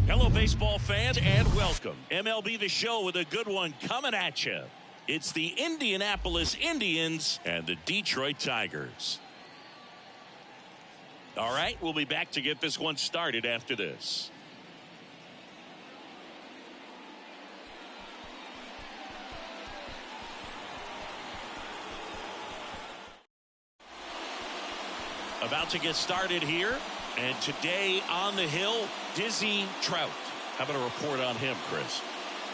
Hello, baseball fans, and welcome. MLB The Show with a good one coming at you. It's the Indianapolis Indians and the Detroit Tigers. All right, we'll be back to get this one started after this. About to get started here. And today on the hill, Dizzy Trout. How about a report on him, Chris?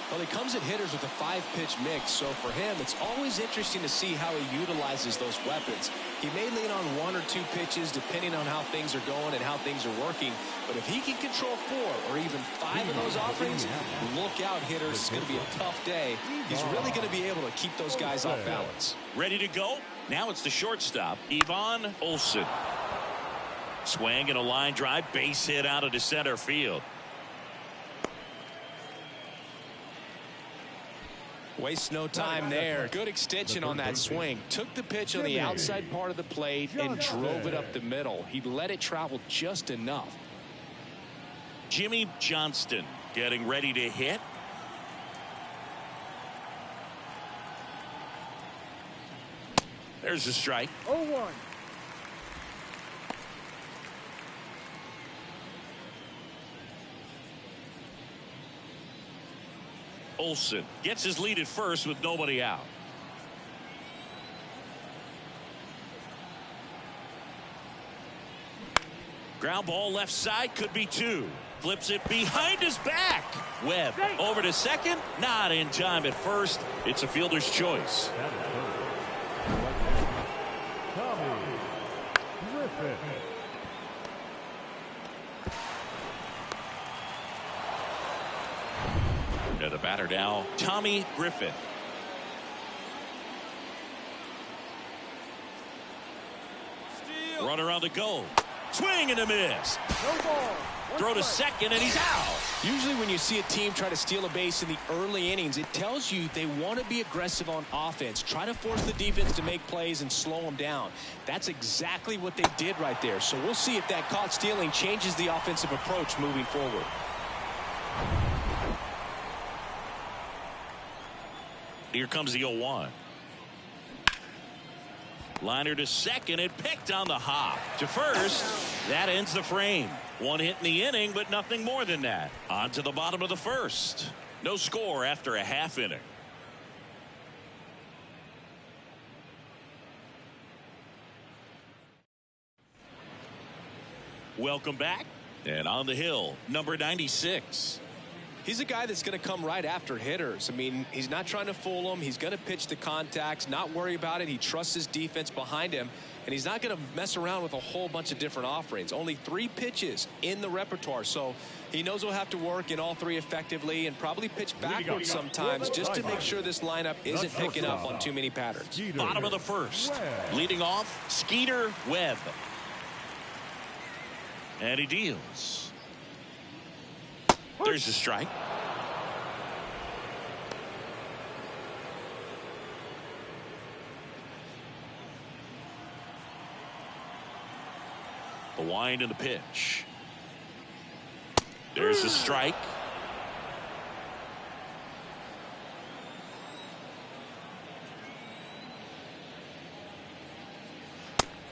Well, he comes at hitters with a 5-pitch mix, so for him, it's always interesting to see how he utilizes those weapons. He may lean on 1 or 2 pitches depending on how things are going and how things are working, but if he can control 4 or even 5 of those offerings, look out, hitters. It's going to be a tough day. He's really going to be able to keep those guys off balance. Ready to go? Now it's the shortstop, Ivan Olson. Swing and a line drive, base hit out into center field. Wastes no time there. Good extension on that swing. Took the pitch on the outside part of the plate and drove it up the middle. He let it travel just enough. Jimmy Johnston getting ready to hit. There's a strike. 0-1. Olson gets his lead at first with nobody out. Ground ball left side, could be 2. Flips it behind his back. Webb over to second, not in time at first. It's a fielder's choice. Tommy Griffin. And the batter now, Tommy Griffin. Steal. Runner on the go. Swing and a miss. No ball. Throw to second and he's out. Usually when you see a team try to steal a base in the early innings, it tells you they want to be aggressive on offense. Try to force the defense to make plays and slow them down. That's exactly what they did right there. So we'll see if that caught stealing changes the offensive approach moving forward. Here comes the 0-1. Liner to second, it picked on the hop. To first, that ends the frame. 1 hit in the inning, but nothing more than that. On to the bottom of the first. No score after a half inning. Welcome back. And on the hill, number 96. He's a guy that's going to come right after hitters. I mean, he's not trying to fool them. He's going to pitch the contacts, not worry about it. He trusts his defense behind him, and he's not going to mess around with a whole bunch of different offerings. Only 3 pitches in the repertoire, so he knows he'll have to work in all 3 effectively and probably pitch backwards sometimes just to make sure this lineup isn't picking up on too many patterns. Bottom of the first. Leading off, Skeeter Webb. And he deals. There's a strike. The wind and the pitch. There's a strike.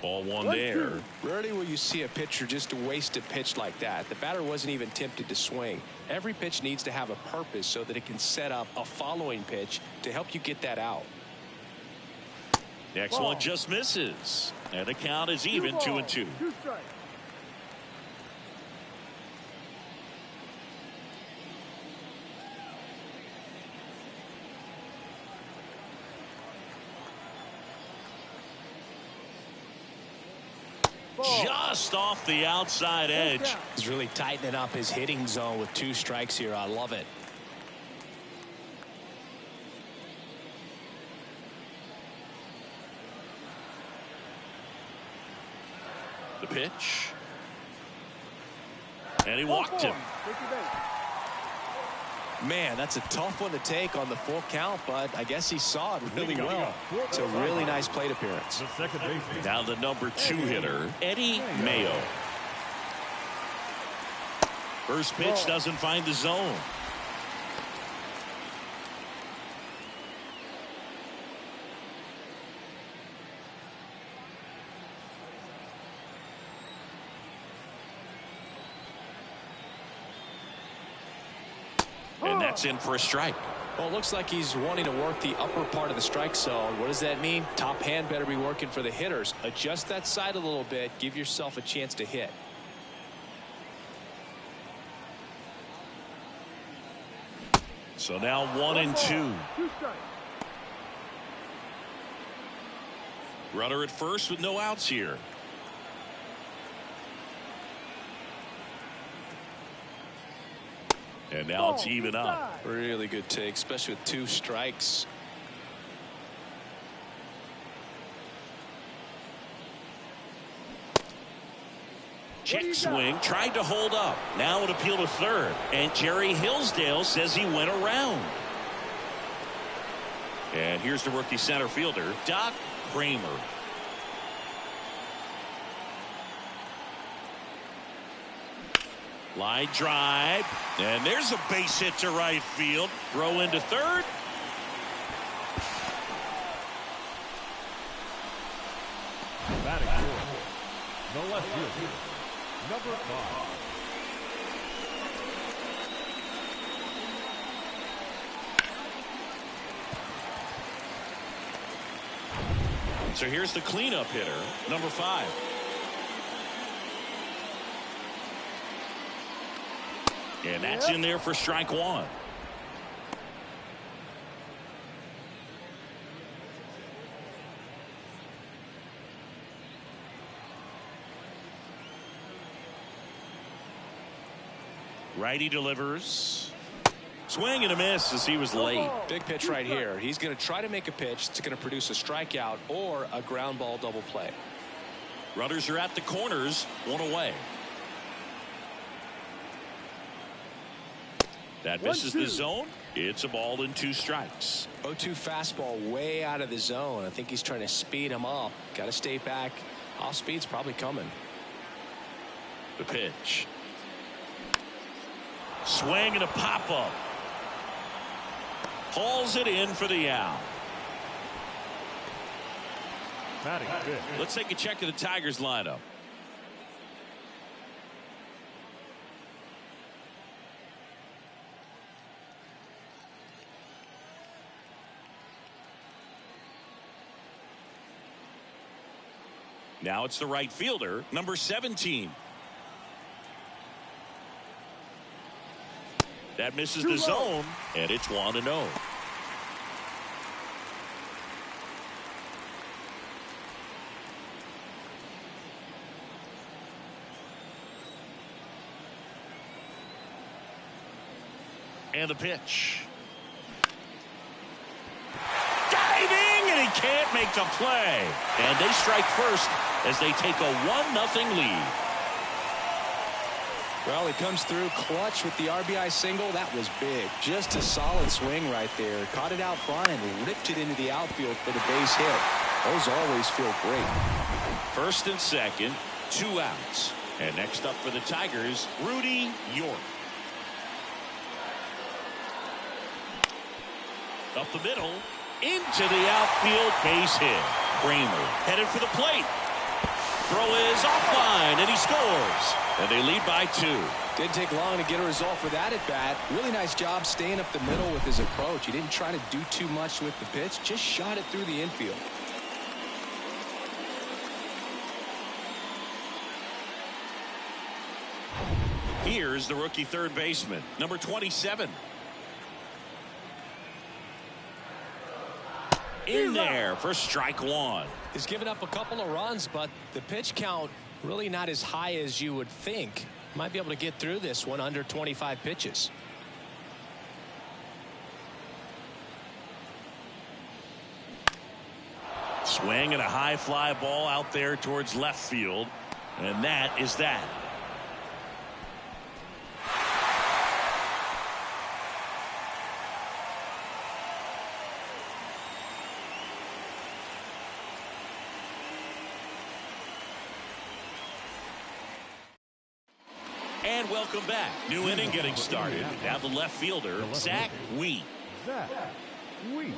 Ball 1 there. Rarely will you see a pitcher just waste a pitch like that. The batter wasn't even tempted to swing. Every pitch needs to have a purpose so that it can set up a following pitch to help you get that out. Next one just misses. And the count is even 2-2. 2 strikes. Just off the outside edge. He's really tightening up his hitting zone with 2 strikes here. I love it. The pitch. And he walked him. Man, that's a tough one to take on the full count, but I guess he saw it really well. It's a really nice plate appearance. Now the number 2 hitter, Eddie Mayo. First pitch doesn't find the zone. And that's in for a strike. Well, it looks like he's wanting to work the upper part of the strike zone. What does that mean? Top hand better be working for the hitters. Adjust that side a little bit. Give yourself a chance to hit. So now 1-2. Runner at first with no outs here. And now it's even up. Really good take, especially with 2 strikes. Check swing, tried to hold up. Now an appeal to third. And Jerry Hillsdale says he went around. And here's the rookie center fielder, Doc Kramer. Line drive, and there's a base hit to right field. Throw into third. Batting fourth, the left fielder, number 5. So here's the cleanup hitter, number 5. And that's in there for strike 1. Righty delivers. Swing and a miss as he was late. Big pitch right here. He's going to try to make a pitch that's going to produce a strikeout or a ground ball double play. Runners are at the corners, 1 away. That misses the zone. It's a ball and 2 strikes. 0-2 fastball way out of the zone. I think he's trying to speed him up. Got to stay back. Off speed's probably coming. The pitch. Swing and a pop-up. Hauls it in for the out. Batting fifth. Let's take a check of the Tigers lineup. Now it's the right fielder, number 17. That misses the zone, and it's 1-0. And the pitch. Diving, and he can't make the play. And they strike first as they take a 1-0 lead. Well, he comes through clutch with the RBI single. That was big. Just a solid swing right there. Caught it out front and ripped it into the outfield for the base hit. Those always feel great. First and second, 2 outs. And next up for the Tigers, Rudy York. Up the middle, into the outfield, base hit. Kramer headed for the plate. Throw is offline, and he scores. And they lead by 2. Didn't take long to get a result for that at bat. Really nice job staying up the middle with his approach. He didn't try to do too much with the pitch, just shot it through the infield. Here's the rookie third baseman, number 27. In there for strike 1. He's given up a couple of runs, but the pitch count really not as high as you would think. Might be able to get through this one under 25 pitches. Swing and a high fly ball out there towards left field. And that is that. And welcome back. New inning getting started. Now the left fielder, Zach Wheat. Zach Wheat.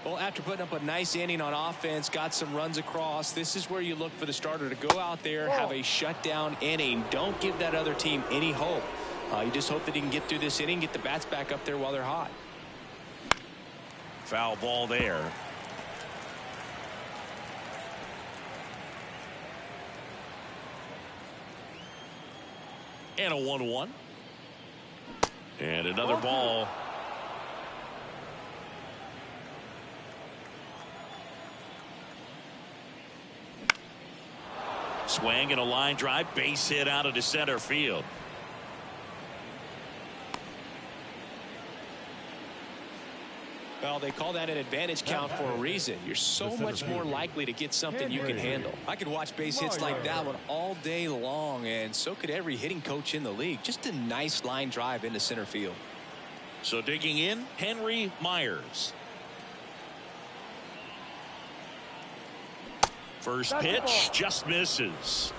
Well, after putting up a nice inning on offense, got some runs across, this is where you look for the starter to go out there, have a shutdown inning. Don't give that other team any hope. You just hope that he can get through this inning, get the bats back up there while they're hot. Foul ball there. And a 1-1. And another ball. Swing and a line drive, base hit out of the center field. Well, they call that an advantage count for a reason. You're so much more likely to get something you can handle. I could watch base hits like that one all day long, and so could every hitting coach in the league. Just a nice line drive into center field. So digging in, Henry Myers. First pitch just misses.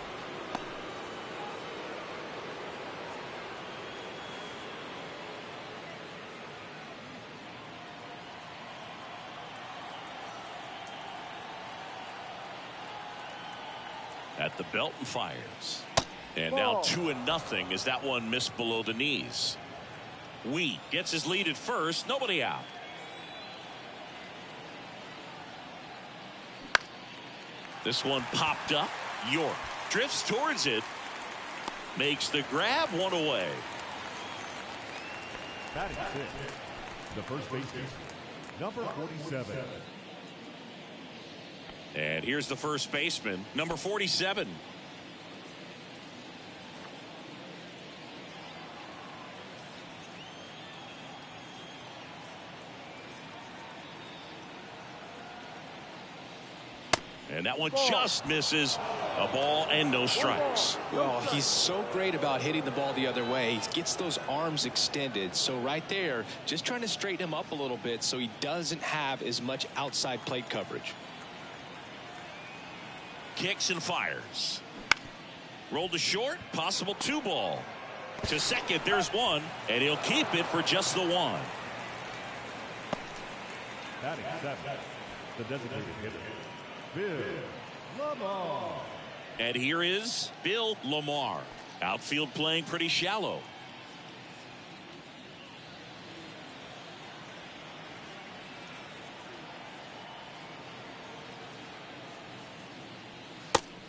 At the belt and fires. And now 2-0 as that one missed below the knees. Wheat gets his lead at first. Nobody out. This one popped up. York drifts towards it. Makes the grab, one away. Batting six, the first baseman, number 47. And here's the first baseman, number 47. And that one just misses. A ball and no strikes. Well, he's so great about hitting the ball the other way. He gets those arms extended. So right there, just trying to straighten him up a little bit so he doesn't have as much outside plate coverage. Kicks and fires. Rolled to short, possible 2-ball. To second, there's one, and he'll keep it for just the one. Batting seven, the designated hitter, Bill Lamar. And here is Bill Lamar. Outfield playing pretty shallow.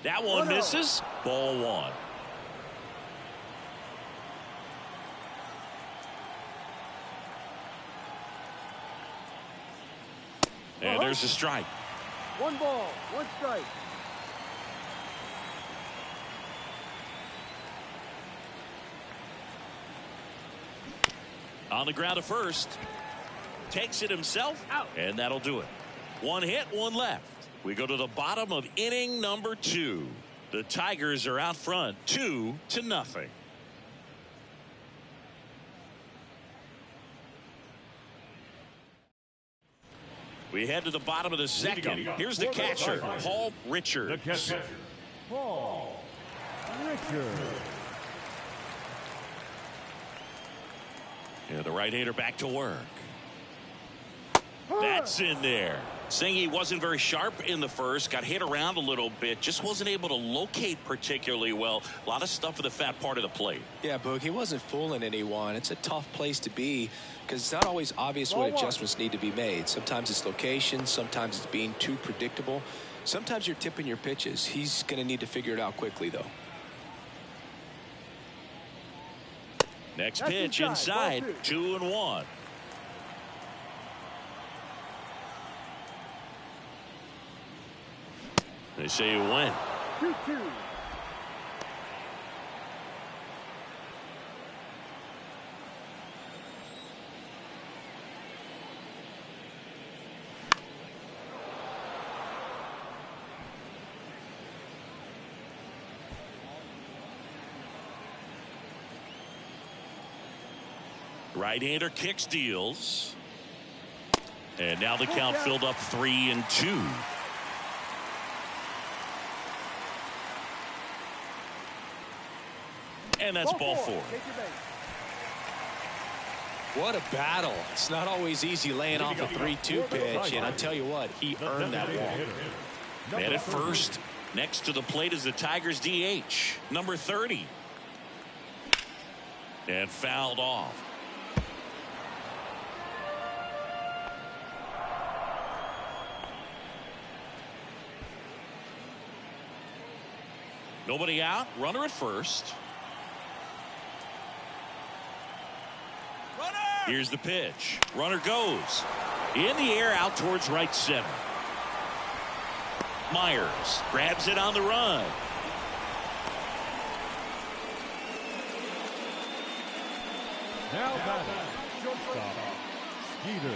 That one misses. Ball one. And there's a strike. 1 ball, 1 strike. On the ground to first. Takes it himself. Out. And that'll do it. 1 hit, 1 left. We go to the bottom of inning number 2. The Tigers are out front 2-0. We head to the bottom of the second. Here's the catcher, Paul Richards. The catcher, Paul Richards. Yeah, the right-hander back to work. That's in there. Singy wasn't very sharp in the first, got hit around a little bit, just wasn't able to locate particularly well. A lot of stuff for the fat part of the plate. Yeah, Boog, he wasn't fooling anyone. It's a tough place to be because it's not always obvious what adjustments need to be made. Sometimes it's location, sometimes it's being too predictable. Sometimes you're tipping your pitches. He's going to need to figure it out quickly, though. Next pitch inside, 2-1. They say you win. 2-2. Right-hander kicks, deals. And now the count filled up 3-2. And that's ball 4. Take your base. What a battle. It's not always easy laying off a 3-2 pitch, and I tell you what, he earned that walk. Man at first. Next to the plate is the Tigers DH, number 30. And fouled off. Nobody out. Runner at first. Runner! Here's the pitch. Runner goes. In the air out towards right center. Myers grabs it on the run. Now batting, shortstop, Skeeter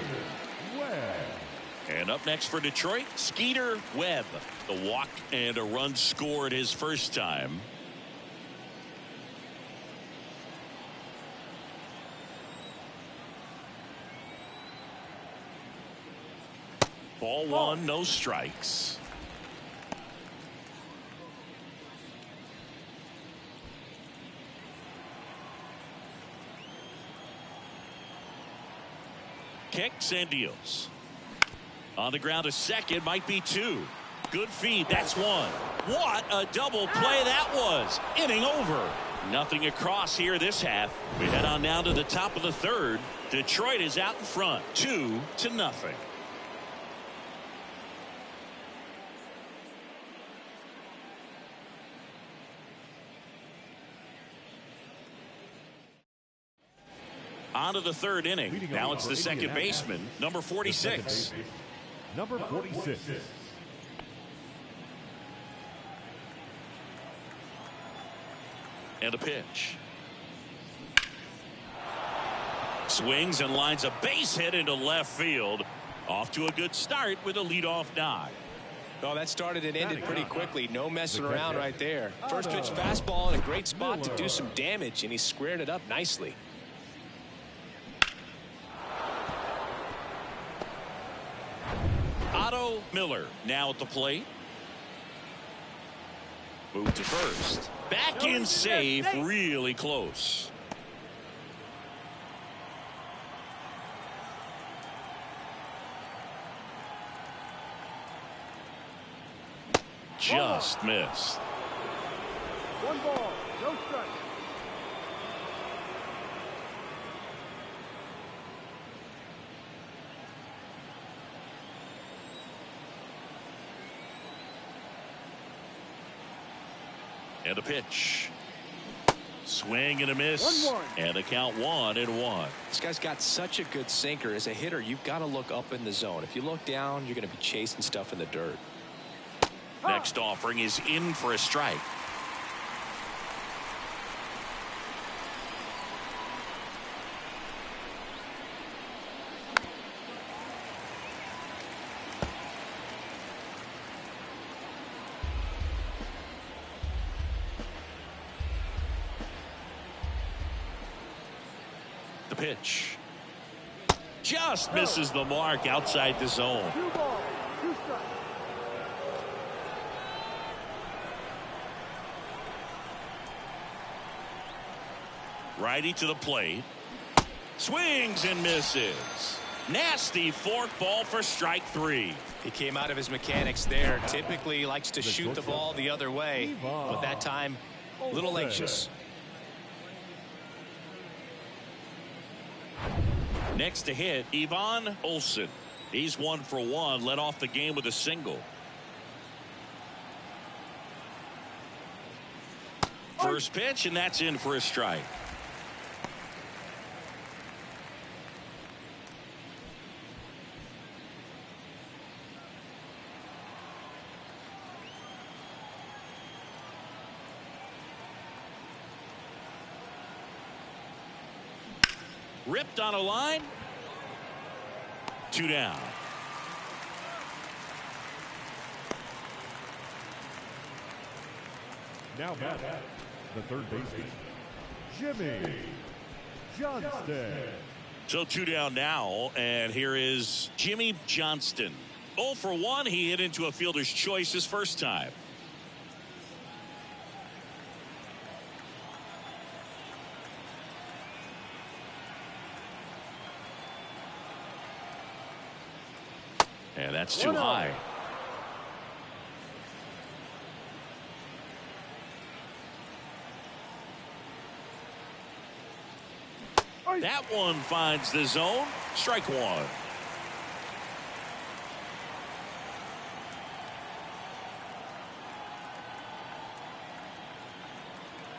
Webb. And up next for Detroit, Skeeter Webb. The walk and a run scored his first time. Ball 1, no strikes. Kicks and deals. On the ground, a second, might be 2. Good feed, that's 1. What a double play that was. Inning over. Nothing across here this half. We head on down to the top of the 3rd. Detroit is out in front, 2-0. On to the 3rd inning. Now it's the second baseman, number 46. Number 46. And a pitch. Swings and lines a base hit into left field. Off to a good start with a leadoff knock. Oh, that started and ended pretty quickly. No messing around right there. First pitch fastball in a great spot to do some damage, and he squared it up nicely. Otto Miller now at the plate. Move to first. Back in safe, really close. Just missed. 1 ball, no strike. And a pitch. Swing and a miss. 1-1. And a count 1-1. This guy's got such a good sinker. As a hitter, you've got to look up in the zone. If you look down, you're going to be chasing stuff in the dirt. Next offering is in for a strike. The pitch. Just misses the mark outside the zone. 2 balls, 2 strikes. Righty to the plate. Swings and misses. Nasty forkball for strike 3. He came out of his mechanics there. Typically he likes to shoot the ball the other way, but that time a little anxious. Next to hit, Ivan Olsen. He's 1 for 1, led off the game with a single. First pitch, and that's in for a strike. Ripped on a line. 2 down. Now batting, the 3rd baseman, Jimmy Johnston. So 2 down now, and here is Jimmy Johnston. 0 for 1. He hit into a fielder's choice his first time. And that's too 1-0. high. That one finds the zone. Strike one.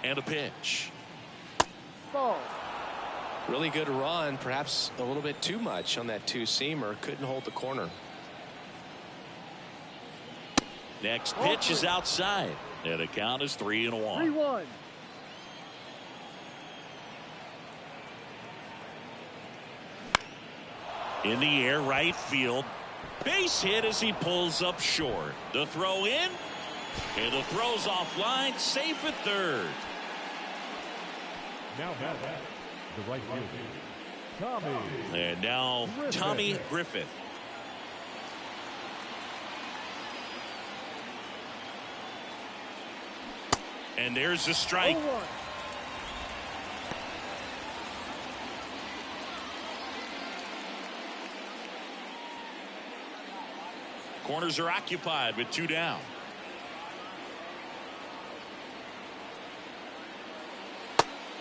And a pitch. Ball. Really good run, perhaps a little bit too much on that two-seamer. Couldn't hold the corner. Next pitch is outside. And the count is 3-1. 3-1. In the air, right field. Base hit as he pulls up short. The throw in. And the throw's offline. Safe at third. Now back, the right fielder, Tommy. And now Tommy Griffith. And there's the strike. 0-1. Corners are occupied with 2 down.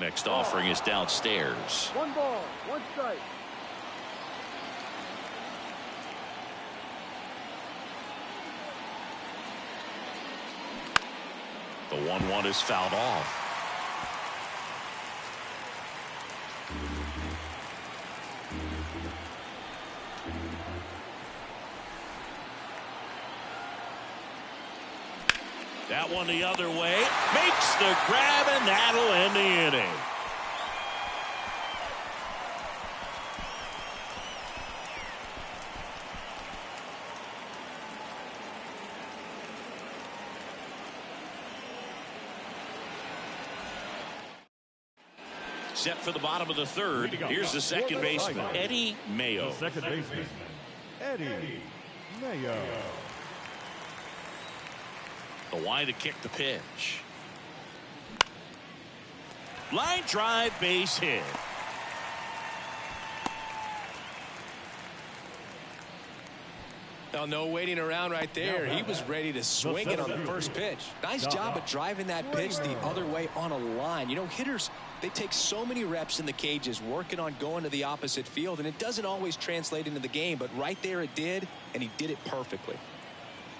Next offering is downstairs. 1 ball, 1 strike. The 1-1 is fouled off. That one the other way. Makes the grab, and that'll end the inning. Set for the bottom of the third. Here's the second baseman, Eddie Mayo. The second baseman, Eddie Mayo. The wide to kick the pitch. Line drive, base hit. Now, no waiting around right there. He was ready to swing it on the first pitch. Nice job of driving that pitch the other way on a line. You know, hitters, they take so many reps in the cages working on going to the opposite field, and it doesn't always translate into the game, but right there it did, and he did it perfectly.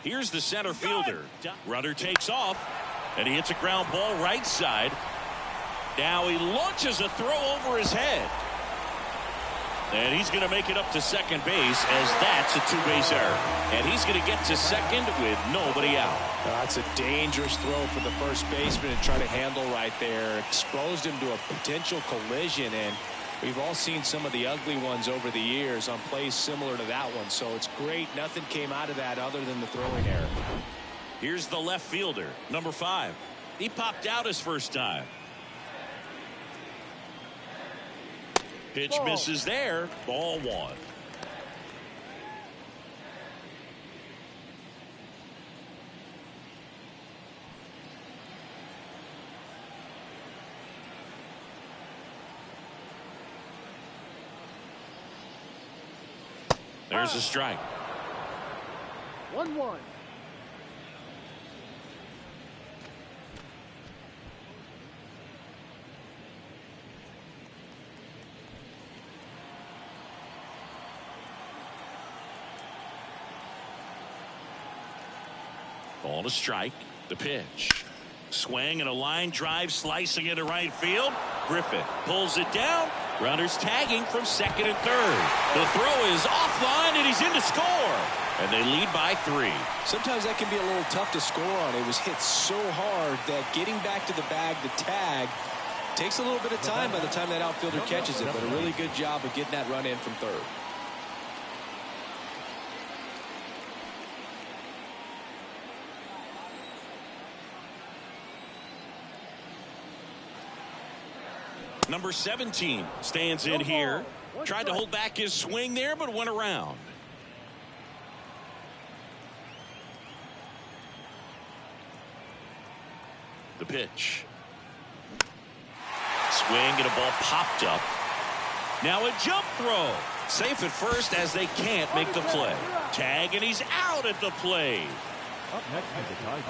Here's the center fielder. Runner takes off, and he hits a ground ball right side. Now he launches a throw over his head. And he's going to make it up to second base, as that's a two-base error. And he's going to get to second with nobody out. That's a dangerous throw for the first baseman to try to handle right there. Exposed him to a potential collision, and we've all seen some of the ugly ones over the years on plays similar to that one. So it's great. Nothing came out of that other than the throwing error. Here's the left fielder, number 5. He popped out his first time. Pitch misses there. Ball 1. There's a strike. 1-1. Ball to strike. The pitch. Swing and a line drive slicing into right field. Griffith pulls it down. Runners tagging from second and third. The throw is offline and he's in to score. And they lead by 3. Sometimes that can be a little tough to score on. It was hit so hard that getting back to the bag, the tag, takes a little bit of time by the time that outfielder catches it. But a really good job of getting that run in from third. Number 17 stands in here. Tried to hold back his swing there, but went around. The pitch. Swing and a ball popped up. Now a jump throw. Safe at first as they can't make the play. Tag, and he's out at the plate. Up next is the Tigers.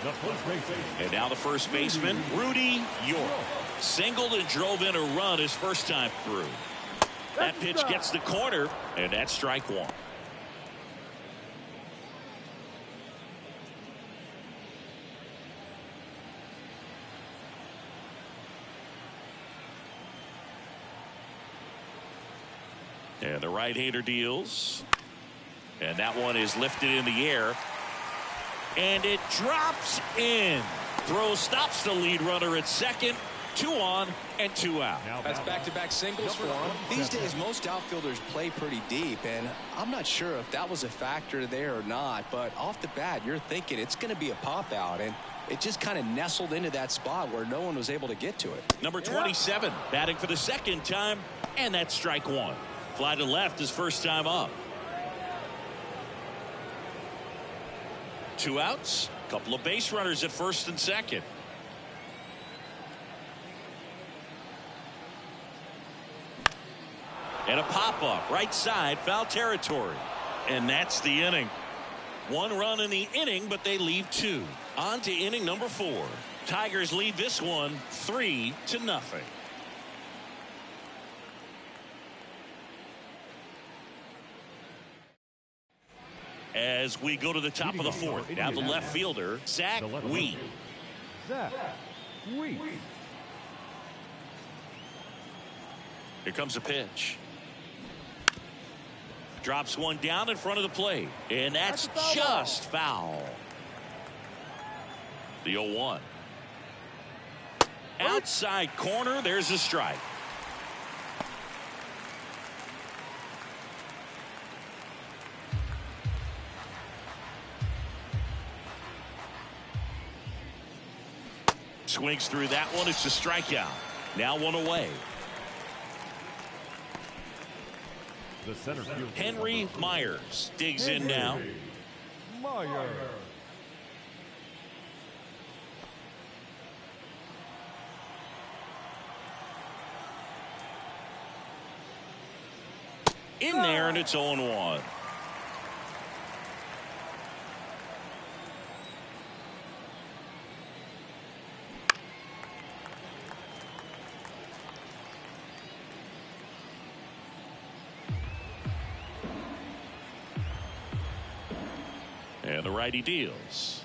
The first baseman. And now the first baseman, Rudy York. Singled and drove in a run his first time through. That pitch gets the corner, and that's strike one. And the right-hander deals. And that one is lifted in the air. And it drops in. Throw stops the lead runner at second. 2 on and 2 out. That's back-to-back singles for him. These days, most outfielders play pretty deep, and I'm not sure if that was a factor there or not, but off the bat, you're thinking it's going to be a pop-out, and it just kind of nestled into that spot where no one was able to get to it. Number 27, batting for the second time, and that's strike one. Fly to left his first time up. 2 outs, couple of base runners at first and second. And a pop-up, right side, foul territory. And that's the inning. 1 run in the inning, but they leave 2. On to inning number 4. Tigers lead this one 3-0. As we go to the top of the 4th, now the left fielder, Zach Wheat. Zach Wheat. Here comes a pitch. Drops one down in front of the plate. And that's just foul. The 0-1. Outside corner, there's a strike. Swings through that one. It's a strikeout. Now 1 away. The center field. Henry Myers digs in now. Myers. In there, and it's 0-1. And the righty deals.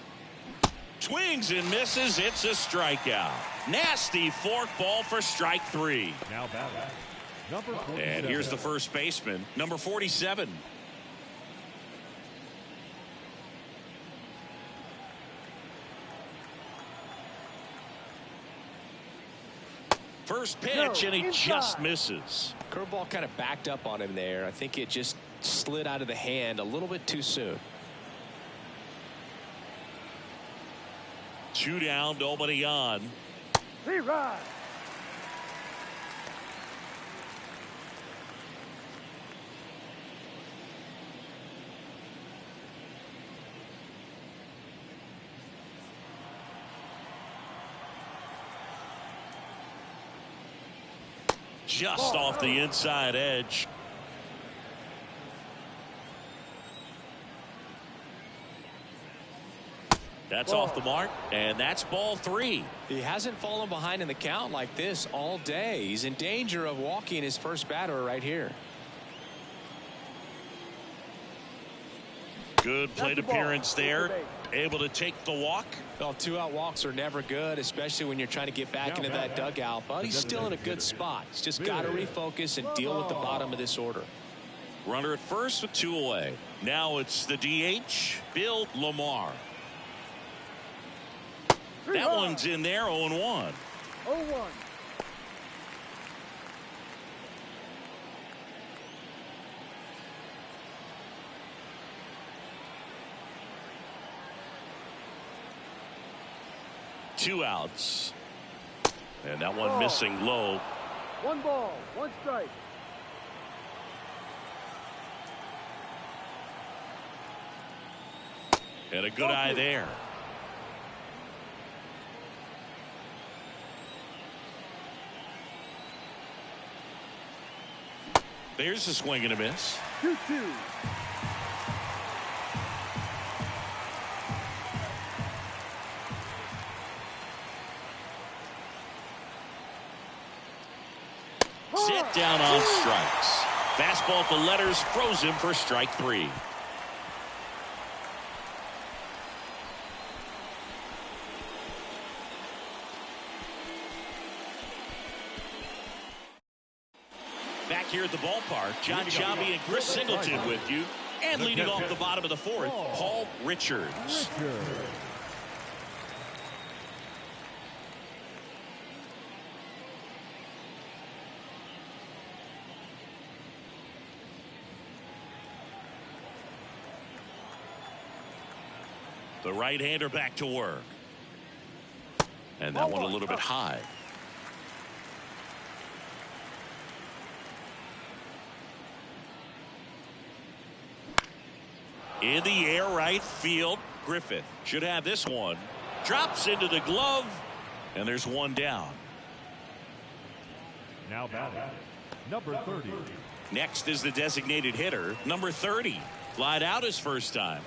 Swings and misses. It's a strikeout. Nasty fork ball for strike 3. Now batting. Number 47. And here's the first baseman, number 47. First pitch, and he just misses. Curveball kind of backed up on him there. I think it just slid out of the hand a little bit too soon. 2 down, nobody on. Right. Just off the inside edge. That's off the mark, and that's ball 3. He hasn't fallen behind in the count like this all day. He's in danger of walking his first batter right here. Good plate appearance there. Able to take the walk. Well, 2-out walks are never good, especially when you're trying to get back into that dugout. But he's still in a good spot. He's just got to refocus and deal with the bottom of this order. Runner at first with 2 away. Now it's the DH, Bill Lamar. That one's in there, 0-1. 0-1. Two outs. And that one missing low. 1 ball, 1 strike. And a good eye there. There's a swing and a miss. 2-2. Set down on strikes. Fastball at the letters froze him for strike 3. Back here at the ballpark, John Sciambi and Chris Singleton with you. And leading off the bottom of the 4th, Paul Richards. The right-hander back to work. And that one a little bit high. In the air, right field. Griffith should have this one. Drops into the glove. And there's one down. Now batting, number 30. Next is the designated hitter, number 30. Flied out his first time.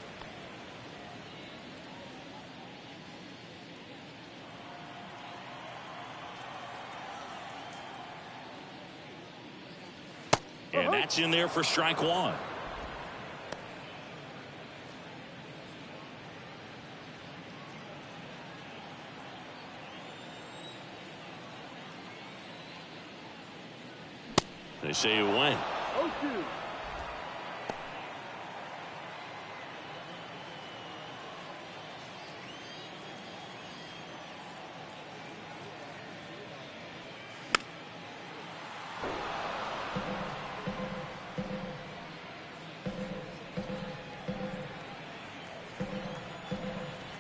And that's in there for strike 1. They say it went. 0-2.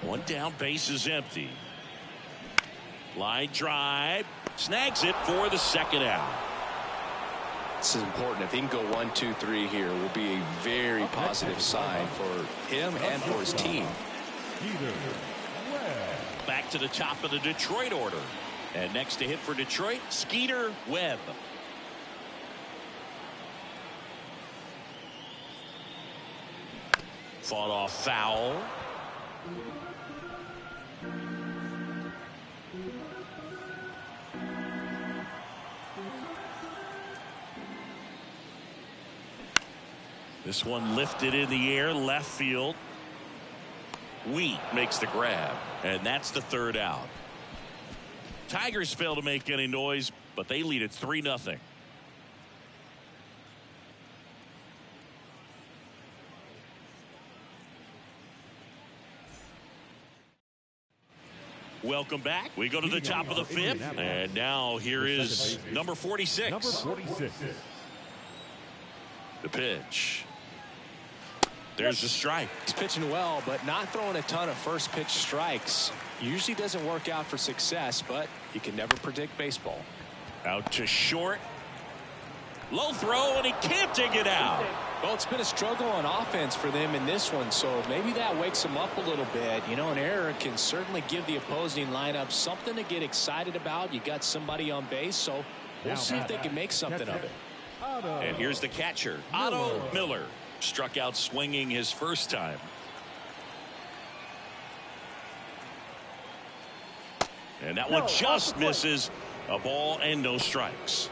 One down, base is empty. Line drive, snags it for the second out. This is important. If he can go 1, 2, 3 here, will be a very positive sign for him and for his team. Back to the top of the Detroit order. And next to hit for Detroit, Skeeter Webb. Fought off foul. This one lifted in the air, left field. Wheat makes the grab, and that's the third out. Tigers fail to make any noise, but they lead at 3-0. Welcome back. We go to the top of the 5th, and now here is number 46. Number 46. The pitch. There's the strike. He's pitching well, but not throwing a ton of first pitch strikes. Usually doesn't work out for success, but you can never predict baseball. Out to short. Low throw, and he can't dig it out. Well, it's been a struggle on offense for them in this one, so maybe that wakes them up a little bit. You know, an error can certainly give the opposing lineup something to get excited about. You got somebody on base, so we'll see if they can make something of it. And here's the catcher, Otto Miller. Struck out swinging his first time. And that one just misses. A ball and no strikes.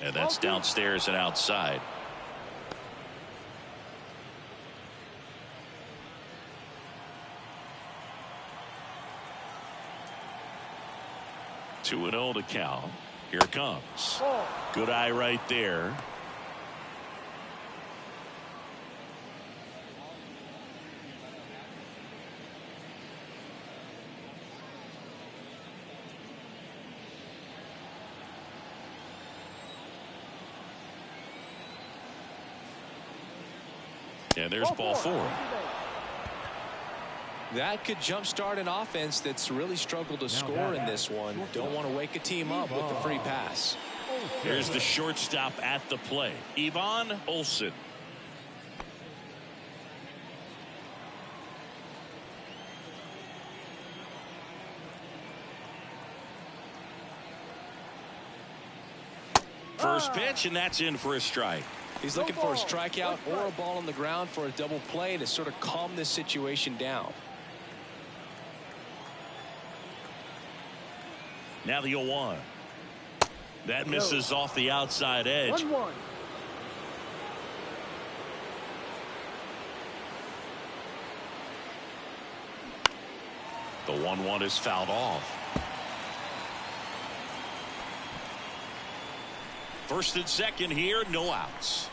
And that's downstairs and outside. Two and 0 to count. Here it comes. Good eye right there. And there's ball 4. That could jumpstart an offense that's really struggled to score in this one. Don't want to wake a team up with the free pass. Here's the shortstop at the plate, Ivan Olsen. First pitch, and that's in for a strike. He's looking for a strikeout or a ball on the ground for a double play to sort of calm this situation down. Now the 0-1. That misses off the outside edge. 1-1. The 1-1 is fouled off. First and second here, no outs.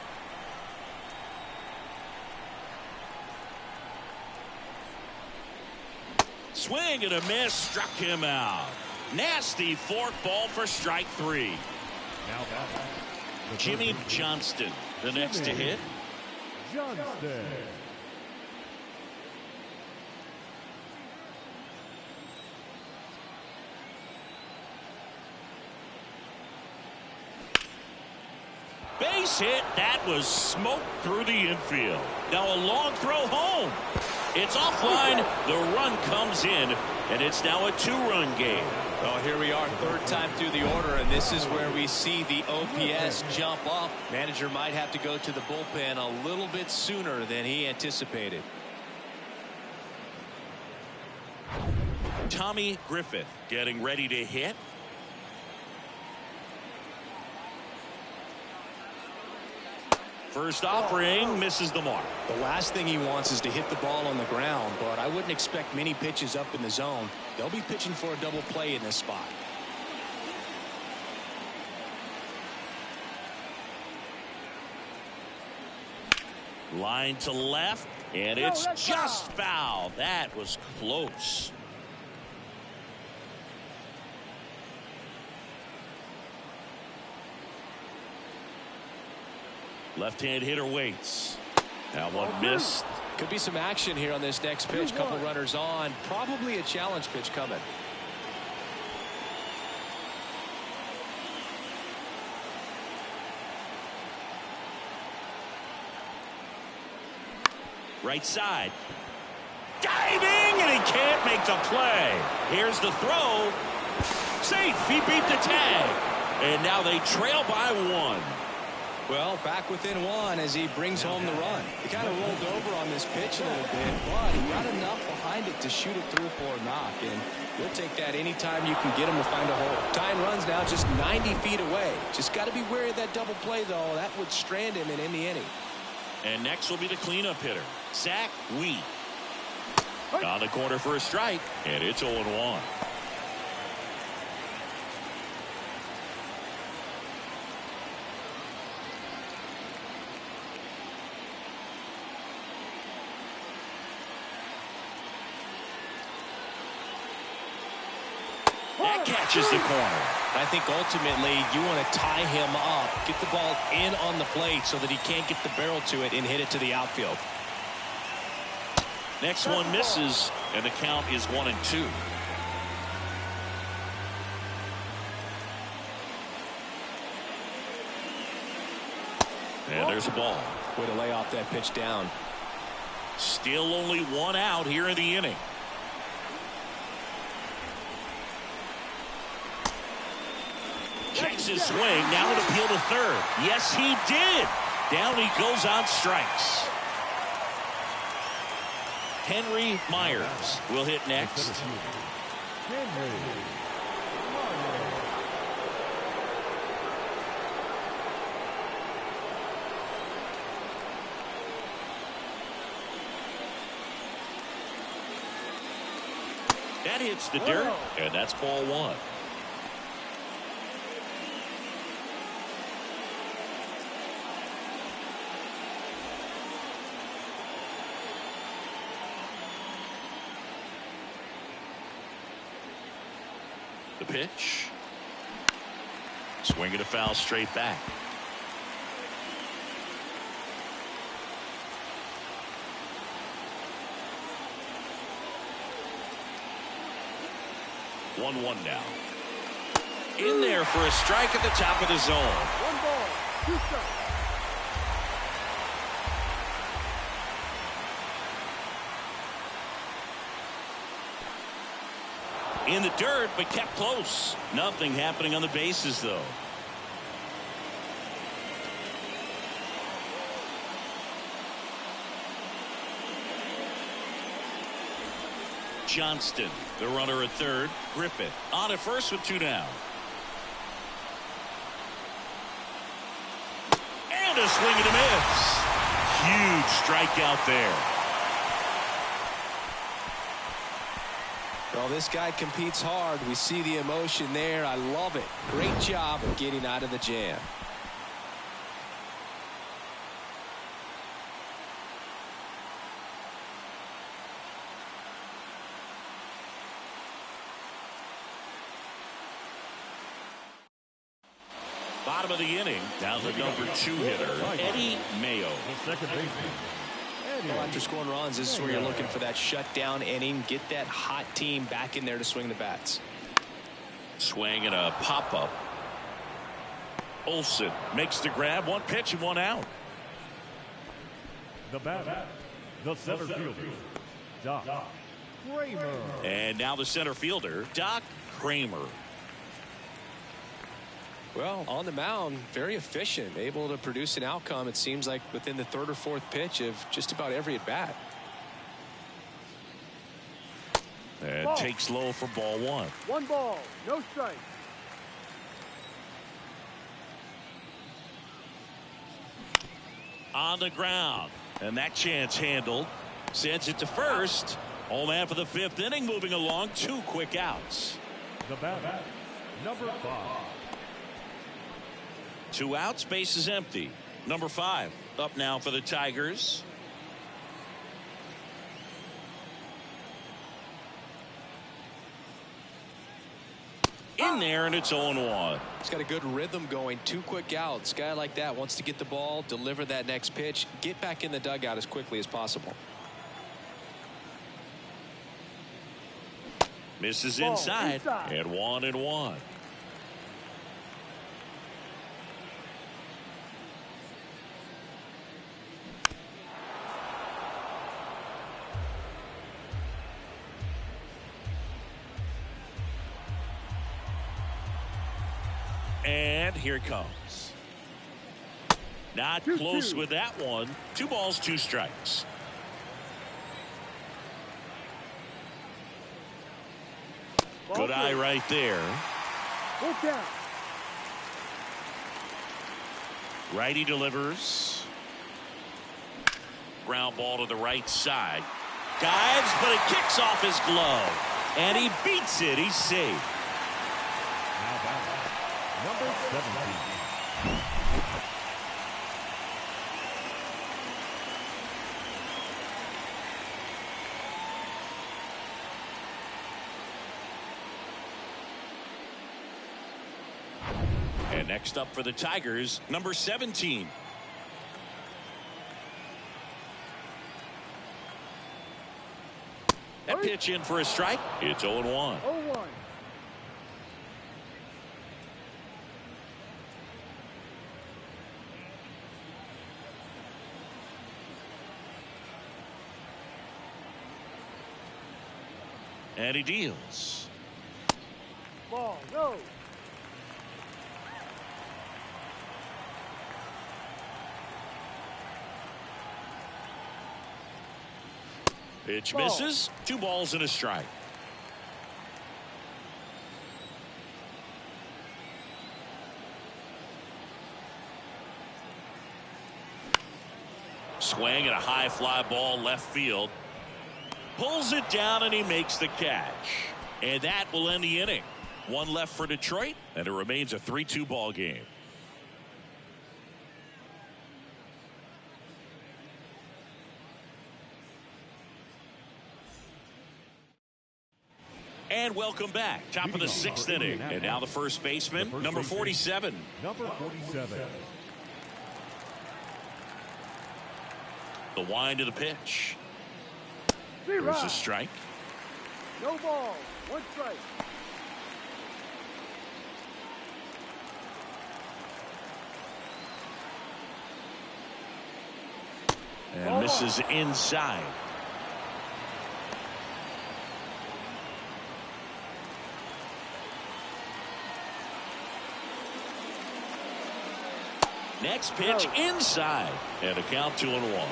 Swing and a miss, struck him out. Nasty fork ball for strike 3. Now back. Jimmy Johnston, the next to hit. Johnston. Base hit. That was smoke through the infield. Now a long throw home. It's offline. The run comes in, and it's now a 2-run game. Well, here we are, third time through the order, and this is where we see the OPS jump up. Manager might have to go to the bullpen a little bit sooner than he anticipated. Tommy Griffith getting ready to hit. First offering misses the mark. The last thing he wants is to hit the ball on the ground, but I wouldn't expect many pitches up in the zone. They'll be pitching for a double play in this spot. Line to left, and it's just foul. That was close. Left-hand hitter waits. That one missed. Could be some action here on this next pitch. Couple runners on. Probably a challenge pitch coming. Right side. Diving, and he can't make the play. Here's the throw. Safe. He beat the tag. And now they trail by 1. Well, back within 1 as he brings home the run. He kind of rolled over on this pitch a little bit, but he got enough behind it to shoot it through for a knock, and you'll take that anytime you can get him to find a hole. Tying runs now just 90 feet away. Just got to be wary of that double play, though. That would strand him and end the inning. And next will be the cleanup hitter, Zach Wheat. On the corner for a strike, and it's 0-1. That catches the corner. I think ultimately you want to tie him up, get the ball in on the plate so that he can't get the barrel to it and hit it to the outfield. Next one misses, and the count is 1-2. And there's a ball. Way to lay off that pitch down. Still only 1 out here in the inning. Checks his swing. Now an appeal to third. Yes, he did. Down he goes on strikes. Henry Myers will hit next. That hits the dirt, and that's ball 1. The pitch. Swinging a foul straight back. One now. In there for a strike at the top of the zone. 1 ball, 2 strikes. In the dirt, but kept close. Nothing happening on the bases, though. Johnston, the runner at third. Griffith on at first with 2 down. And a swing and a miss. Huge strikeout there. Well, this guy competes hard. We see the emotion there. I love it. Great job of getting out of the jam. Bottom of the inning, down the number 2 hitter, Eddie Mayo. The second baseman. Well, after scoring runs, this is where you're looking for that shutdown inning. Get that hot team back in there to swing the bats. Swing and a pop-up. Olson makes the grab. 1 pitch and 1 out. The batter, the center fielder, Doc Kramer. And now the center fielder, Doc Kramer. Well, on the mound, very efficient, able to produce an outcome, it seems like, within the 3rd or 4th pitch of just about every at-bat. And Ball. takes low for ball 1. 1 ball, no strike. On the ground. And that chance handled. Sends it to first. Home man for the 5th inning, moving along. 2 quick outs. The batter, number 5. 2 outs, base is empty. Number 5 up now for the Tigers. In there, and it's 0-1. He's got a good rhythm going. 2 quick outs. Guy like that wants to get the ball, deliver that next pitch, get back in the dugout as quickly as possible. Misses Ball inside, inside. and 1-1. And here it comes. Not 2-2. close with that one. 2 balls, 2 strikes. Ball Good eye 2. right there. Full count. Righty delivers. Ground ball to the right side. Dives, but it kicks off his glove. And he beats it. He's safe. Now batter, number 17. And next up for the Tigers, number 17. That pitch in for a strike. It's 0-1. 0-1. And he deals. Ball, no. Pitch Ball. misses. 2 balls and a strike. Swing and a high fly ball left field. Pulls it down and he makes the catch. And that will end the inning. 1 left for Detroit, and it remains a 3-2 ball game. And welcome back. Top of the 6th inning. And now the first baseman, number 47. Number 47. The wind of the pitch. Three There's a right. strike. No ball, 1 strike. And misses inside. Next pitch inside. And a count 2-1.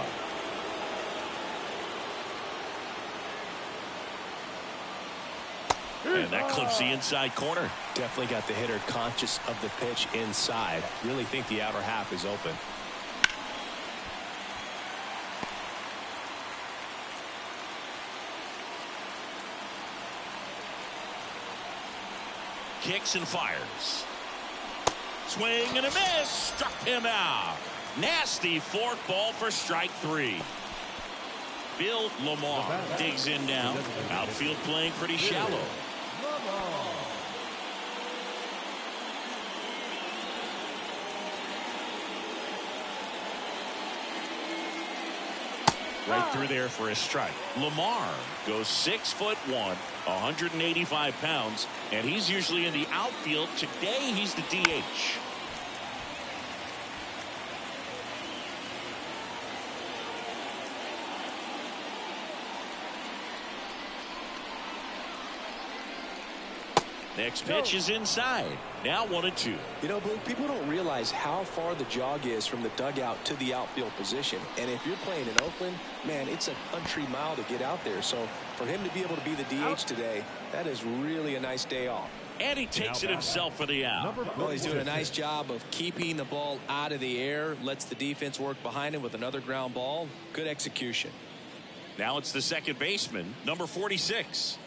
And that clips the inside corner. Definitely got the hitter conscious of the pitch inside. Really think the outer half is open. Kicks and fires. Swing and a miss. Struck him out. Nasty fork ball for strike 3. Bill Lamar digs in now. Outfield playing pretty shallow. Right through there for a strike. Lamar goes 6'1", 185 pounds, and he's usually in the outfield. Today he's the DH. Next pitch is inside. Now 1-2. You know, Blue, people don't realize how far the jog is from the dugout to the outfield position. And if you're playing in Oakland, man, it's a country mile to get out there. So for him to be able to be the DH today, that is really a nice day off. And he takes it himself for the out. Well, he's doing a nice job of keeping the ball out of the air. Lets the defense work behind him with another ground ball. Good execution. Now it's the second baseman, number 46.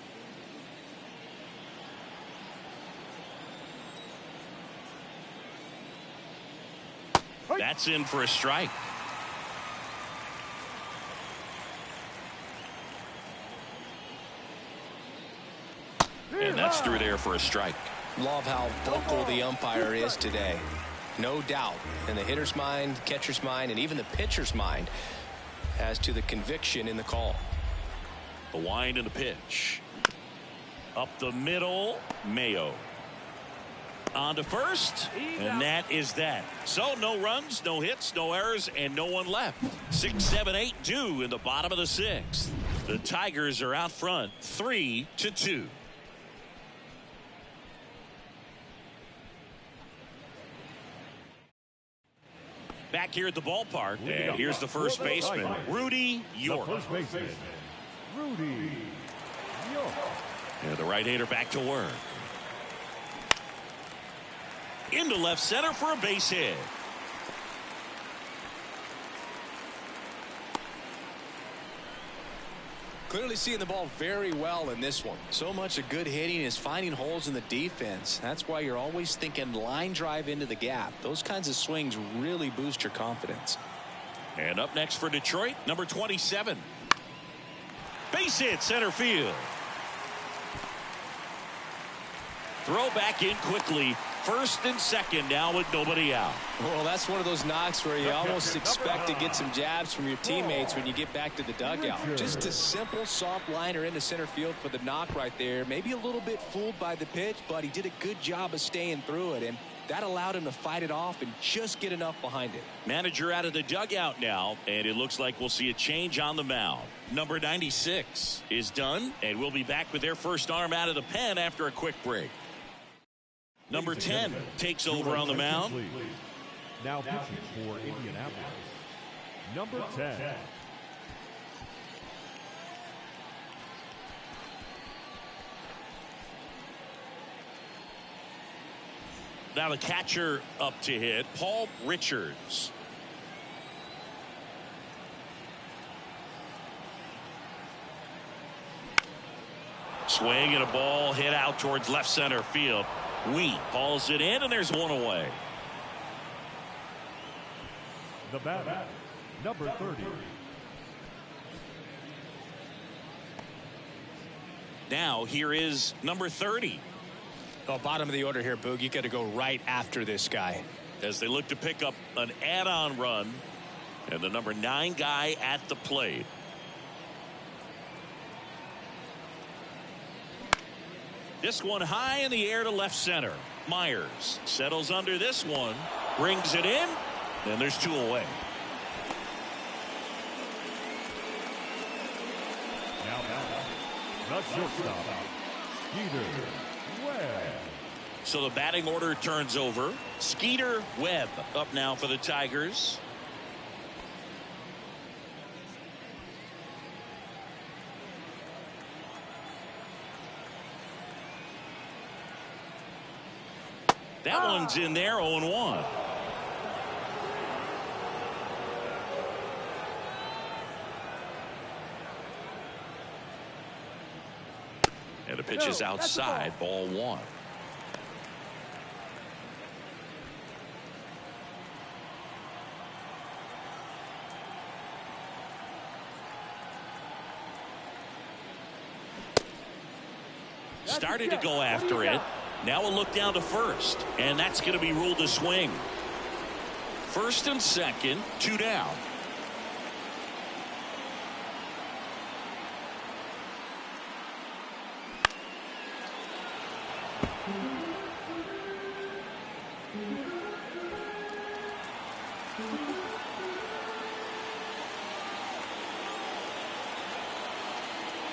That's in for a strike. And that's through there for a strike. Love how vocal the umpire is today. No doubt in the hitter's mind, catcher's mind, and even the pitcher's mind as to the conviction in the call. The wind and the pitch. Up the middle, Mayo. On to first, and that is that. So no runs, no hits, no errors, and no one left. 6, 7, 8 due in the bottom of the 6th. The Tigers are out front, 3-2. Back here at the ballpark, and here's the first baseman, Rudy York. The first baseman, Rudy York. And the right-hander back to work. Into left center for a base hit. Clearly seeing the ball very well in this one. So much of good hitting is finding holes in the defense. That's why you're always thinking line drive into the gap. Those kinds of swings really boost your confidence. And up next for Detroit, number 27. Base hit, center field. Throw back in quickly. First and second now with nobody out. Well, that's one of those knocks where you almost expect to get some jabs from your teammates when you get back to the dugout. Just a simple soft liner into center field for the knock right there. Maybe a little bit fooled by the pitch, but he did a good job of staying through it, and that allowed him to fight it off and just get enough behind it. Manager out of the dugout now, and it looks like we'll see a change on the mound. Number 96 is done, and we'll be back with their first arm out of the pen after a quick break. Number 10 takes over on the mound. Now pitching for Indianapolis, number 10. Now the catcher up to hit, Paul Richards. Swing and a ball hit out towards left center field. Wheat hauls it in, and there's one away. The batter, number 30. Now here is number 30. Oh, bottom of the order here, Boog. You got to go right after this guy. As they look to pick up an add-on run, and the number 9 guy at the plate. This one high in the air to left center. Myers settles under this one, brings it in, and there's 2 away. the shortstop, Skeeter Webb. So the batting order turns over. Skeeter Webb up now for the Tigers. That one's in there, 0-1. And the pitch is outside, ball 1. Started to go after it. Now a look down to first, and that's going to be ruled a swing. First and second, 2 down.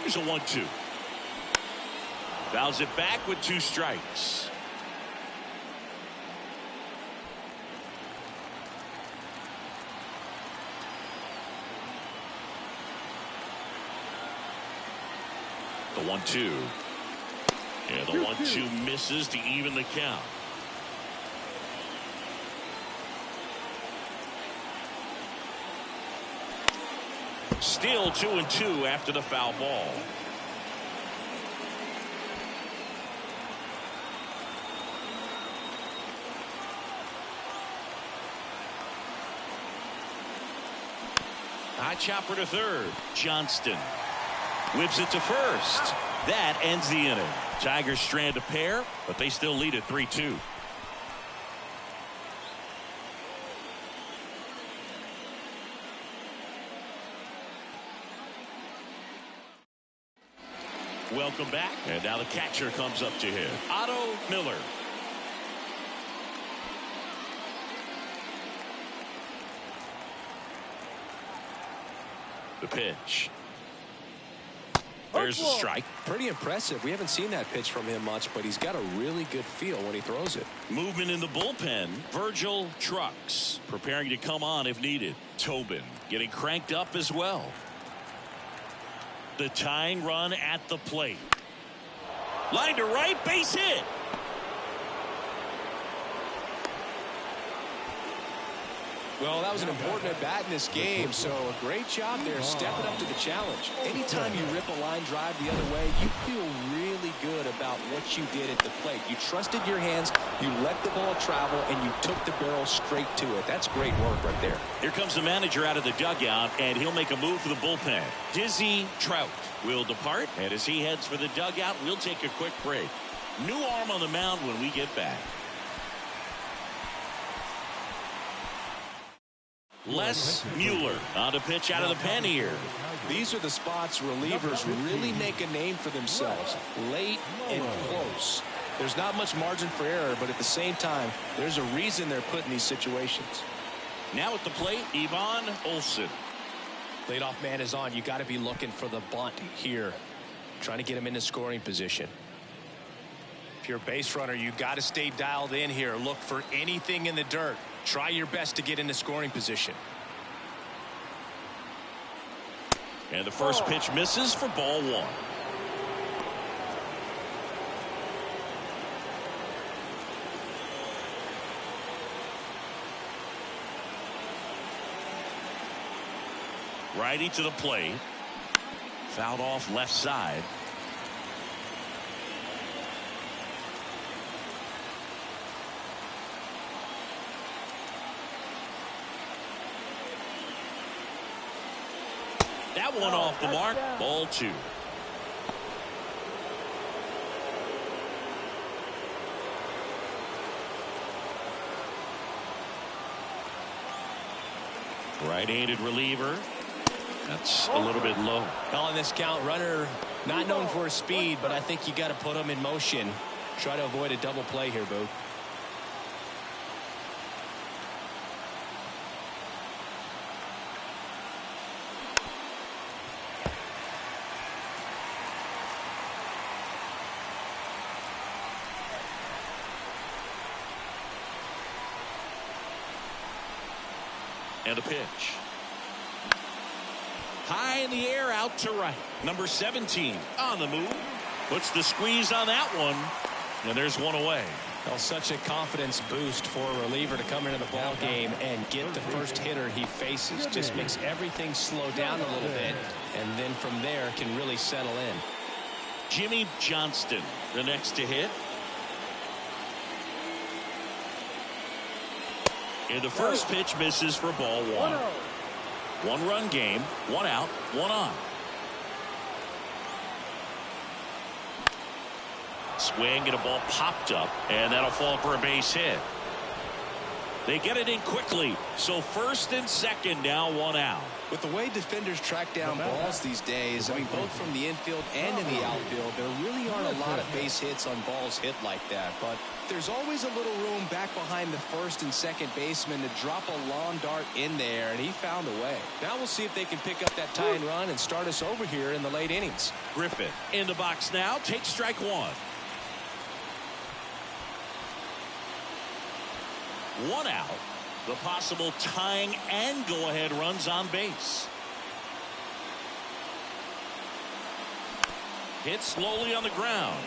Here's a 1-2. Fouls it back with 2 strikes. The 1-2. Yeah, the 1-2 misses to even the count. Still 2-2 after the foul ball. High chopper to third. Johnston whips it to first. That ends the inning. Tigers strand a pair, but they still lead at 3-2. Welcome back. And now the catcher comes up to hit. Otto Miller. The pitch. There's the strike. Pretty impressive. We haven't seen that pitch from him much, but he's got a really good feel when he throws it. Movement in the bullpen. Virgil Trucks preparing to come on if needed. Tobin getting cranked up as well. The tying run at the plate. Line to right, base hit. Well, that was an important at bat in this game, so a great job there stepping up to the challenge. Anytime you rip a line drive the other way, you feel really good about what you did at the plate. You trusted your hands, you let the ball travel, and you took the barrel straight to it. That's great work right there. Here comes the manager out of the dugout, and he'll make a move for the bullpen. Dizzy Trout will depart, and as he heads for the dugout, we'll take a quick break. New arm on the mound when we get back. Les Mueller on a pitch out of the pen here. These are the spots relievers really make a name for themselves. Late and close. There's not much margin for error, but at the same time, there's a reason they're put in these situations. Now at the plate, Ivan Olsen. Leadoff man is on. You got to be looking for the bunt here. Trying to get him into scoring position. If you're a base runner, you got to stay dialed in here. Look for anything in the dirt. Try your best to get into scoring position. And the first pitch misses for ball 1. Righty to the plate. Fouled off left side. That one off the mark. Ball 2. Right-handed reliever. That's a little bit low. On this count, runner not known for his speed, but I think you got to put him in motion. Try to avoid a double play here, Boo. And a pitch. High in the air, out to right. Number 17 on the move. Puts the squeeze on that one. And there's one away. Well, such a confidence boost for a reliever to come into the ball game and get the first hitter he faces. Just makes everything slow down a little bit, and then from there can really settle in. Jimmy Johnston, the next to hit. And the first pitch misses for ball one. 1-run game, 1 out, 1 on. Swing and a ball popped up, and that'll fall for a base hit. They get it in quickly, so first and second now 1 out. With the way defenders track down balls these days, I mean, both from the infield and in the outfield, there really aren't a lot of base hits on balls hit like that. But there's always a little room back behind the first and second baseman to drop a long dart in there, and he found a way. Now we'll see if they can pick up that tying run and start us over here in the late innings. Griffith in the box now, takes strike 1. 1 out. The possible tying and go-ahead runs on base. Hit slowly on the ground.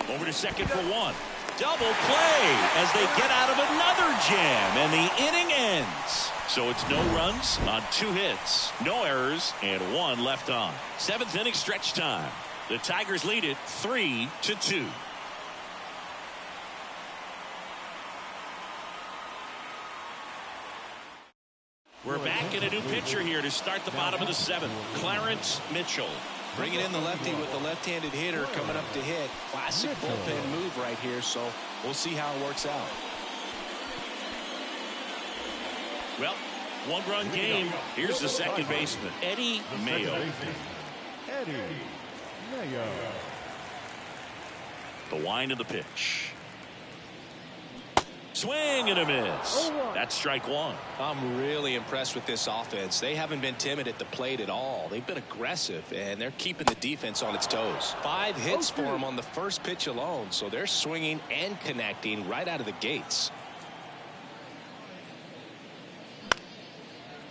Over to second for 1. Double play as they get out of another jam, and the inning ends. So it's no runs on 2 hits, no errors, and 1 left on. 7th inning stretch time. The Tigers lead it 3-2. We're back in a new pitcher here to start the bottom of the 7th. Clarence Mitchell. Bringing in the lefty with the left-handed hitter coming up to hit. Classic bullpen move right here, so we'll see how it works out. Well, 1-run game. Here's the second baseman, Eddie Mayo. Eddie Mayo. The wind of the pitch. Swing and a miss. That's strike 1. I'm really impressed with this offense. They haven't been timid at the plate at all. They've been aggressive, and they're keeping the defense on its toes. 5 hits for them on the first pitch alone, so they're swinging and connecting right out of the gates.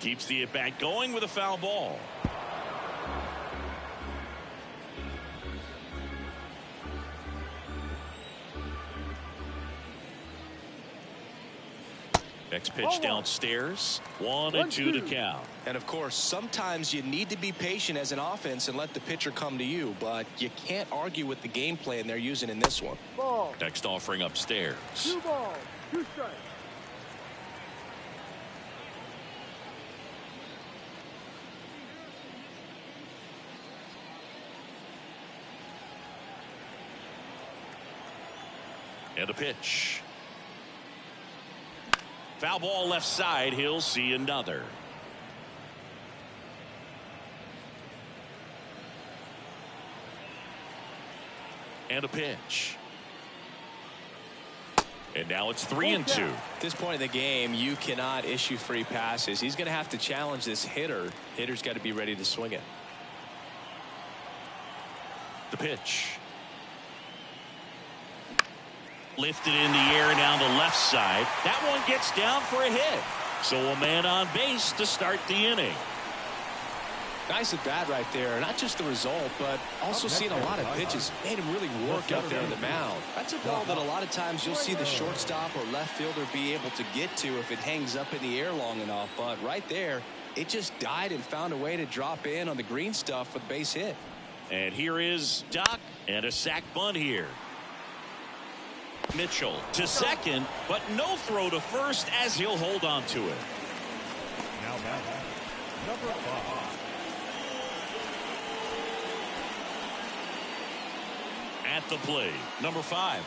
Keeps the at-bat going with a foul ball. Next pitch downstairs. 1-2 to count. And of course, sometimes you need to be patient as an offense and let the pitcher come to you, but you can't argue with the game plan they're using in this one. Ball. Next offering upstairs. 2 balls, 2 strikes. And a pitch. Foul ball left side. He'll see another. And a pitch. And now it's 3-2. At this point in the game, you cannot issue free passes. He's going to have to challenge this hitter. Hitter's got to be ready to swing it. The pitch. Lifted in the air down the left side. That one gets down for a hit. So a man on base to start the inning. Nice at bat right there. Not just the result, but also seeing a lot of pitches. Made him really work out there on the mound. That's a ball that a lot of times you'll see the shortstop or left fielder be able to get to if it hangs up in the air long enough. But right there, it just died and found a way to drop in on the green stuff with base hit. And here is Doc and a sac bunt here. Mitchell to second, but no throw to first as he'll hold on to it. Now batting, number 5. At the plate, number 5.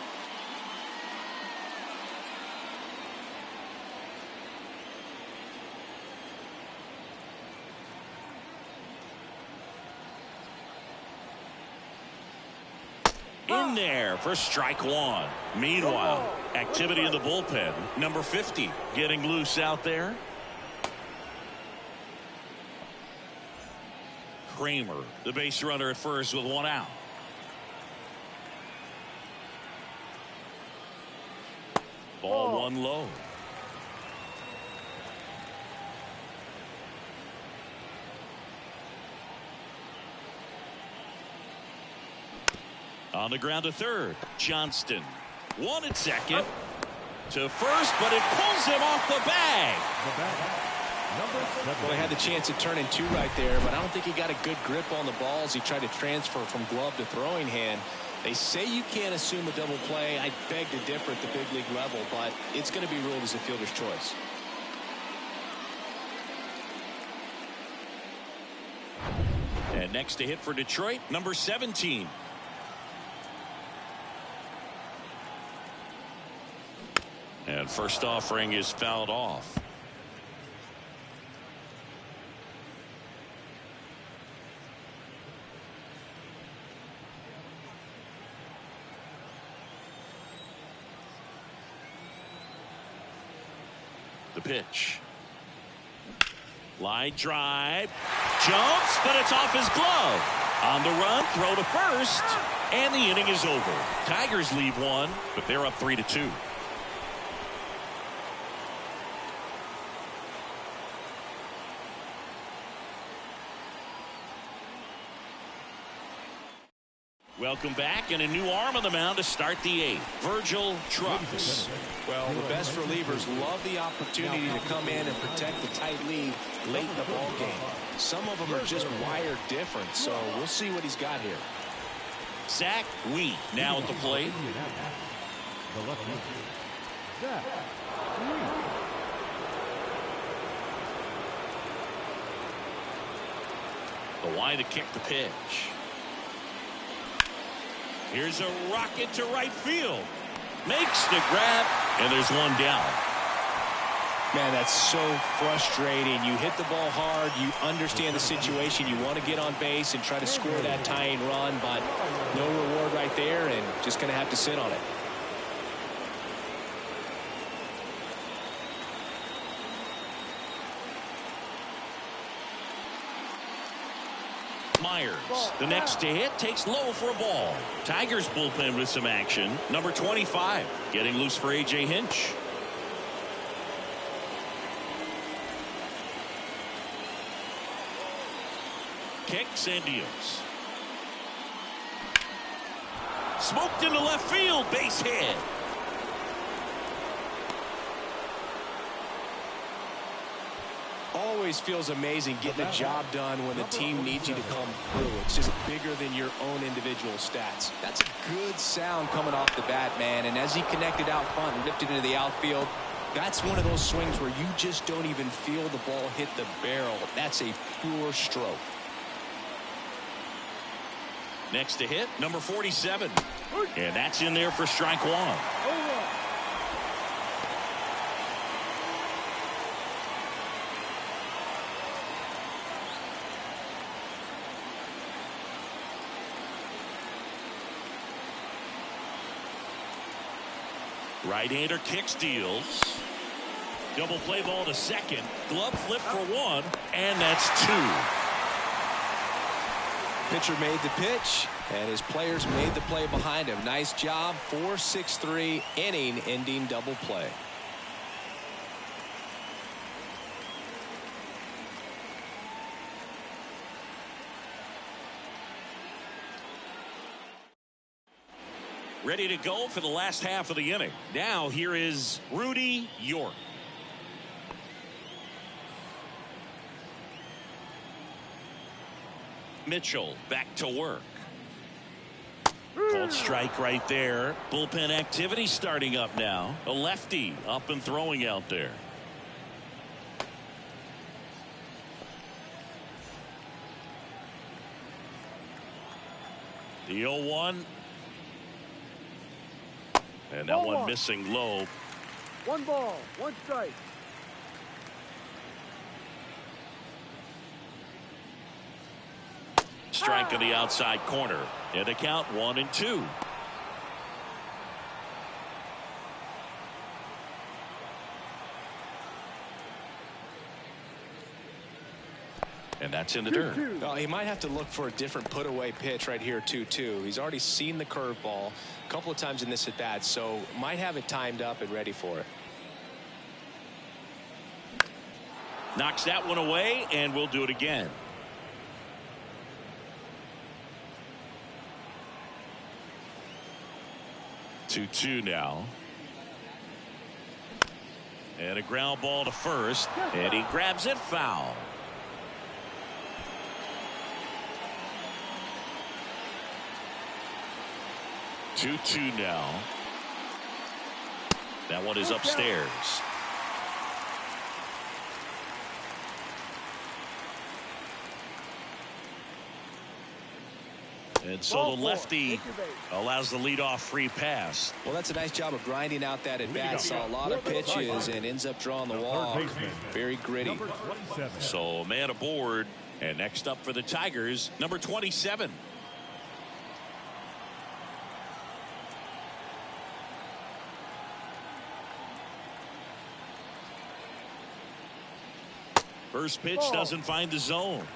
In there for strike 1. Meanwhile, activity in the bullpen. Number 50 getting loose out there. Kramer, the base runner at first with 1 out. Ball 1 low. On the ground to third. Johnston. One at second. To first, but it pulls him off the bag. Well, he had the chance to turn in two right there, but I don't think he got a good grip on the balls. He tried to transfer from glove to throwing hand. They say you can't assume a double play. I beg to differ at the big league level, but it's going to be ruled as a fielder's choice. And next to hit for Detroit, number 17. And first offering is fouled off. The pitch. Line drive. Jumps, but it's off his glove. On the run, throw to first. And the inning is over. Tigers leave one, but they're up 3-2. Welcome back, and a new arm on the mound to start the eighth. Virgil Trucks. Well, the best relievers love the opportunity to come in and protect the tight lead late in the ball game. Some of them are just wired different, so we'll see what he's got here. Zach Wheat now at the plate. The left fielder, Zach Wheat. The wide to kick the pitch. Here's a rocket to right field. Makes the grab, and there's one down. Man, that's so frustrating. You hit the ball hard. You understand the situation. You want to get on base and try to score that tying run, but no reward right there, and just going to have to sit on it. Myers, the next to hit, takes low for a ball. Tigers bullpen with some action. Number 25, getting loose for A.J. Hinch. Kicks and deals. Smoked into left field, base hit. Always feels amazing getting a job done when the team needs you to come through. It's just bigger than your own individual stats. That's a good sound coming off the bat, man. And as he connected out front and ripped it into the outfield, that's one of those swings where you just don't even feel the ball hit the barrel. That's a pure stroke. Next to hit, number 47. And that's in there for strike one. Right-hander kicks, deals. Double play ball to second. Glove flip for one, and that's two. Pitcher made the pitch, and his players made the play behind him. Nice job. 4-6-3 inning-ending double play. Ready to go for the last half of the inning. Now here is Rudy York. Mitchell back to work. Called strike right there. Bullpen activity starting up now. A lefty up and throwing out there. The 0-1. And that one missing low. 1 ball, 1 strike. Strike on the outside corner. And a count 1-2. And that's in the dirt. Well, he might have to look for a different put away pitch right here 2-2. He's already seen the curveball a couple of times in this at bat, so might have it timed up and ready for it. Knocks that one away, and we'll do it again. 2-2 now. And a ground ball to first, and he grabs it foul. Two now. That one is upstairs. And so the lefty allows the leadoff free pass. Well, that's a nice job of grinding out that at bat. Saw a lot of pitches and ends up drawing the walk. Very gritty. So man aboard. And next up for the Tigers, number 27. First pitch doesn't find the zone.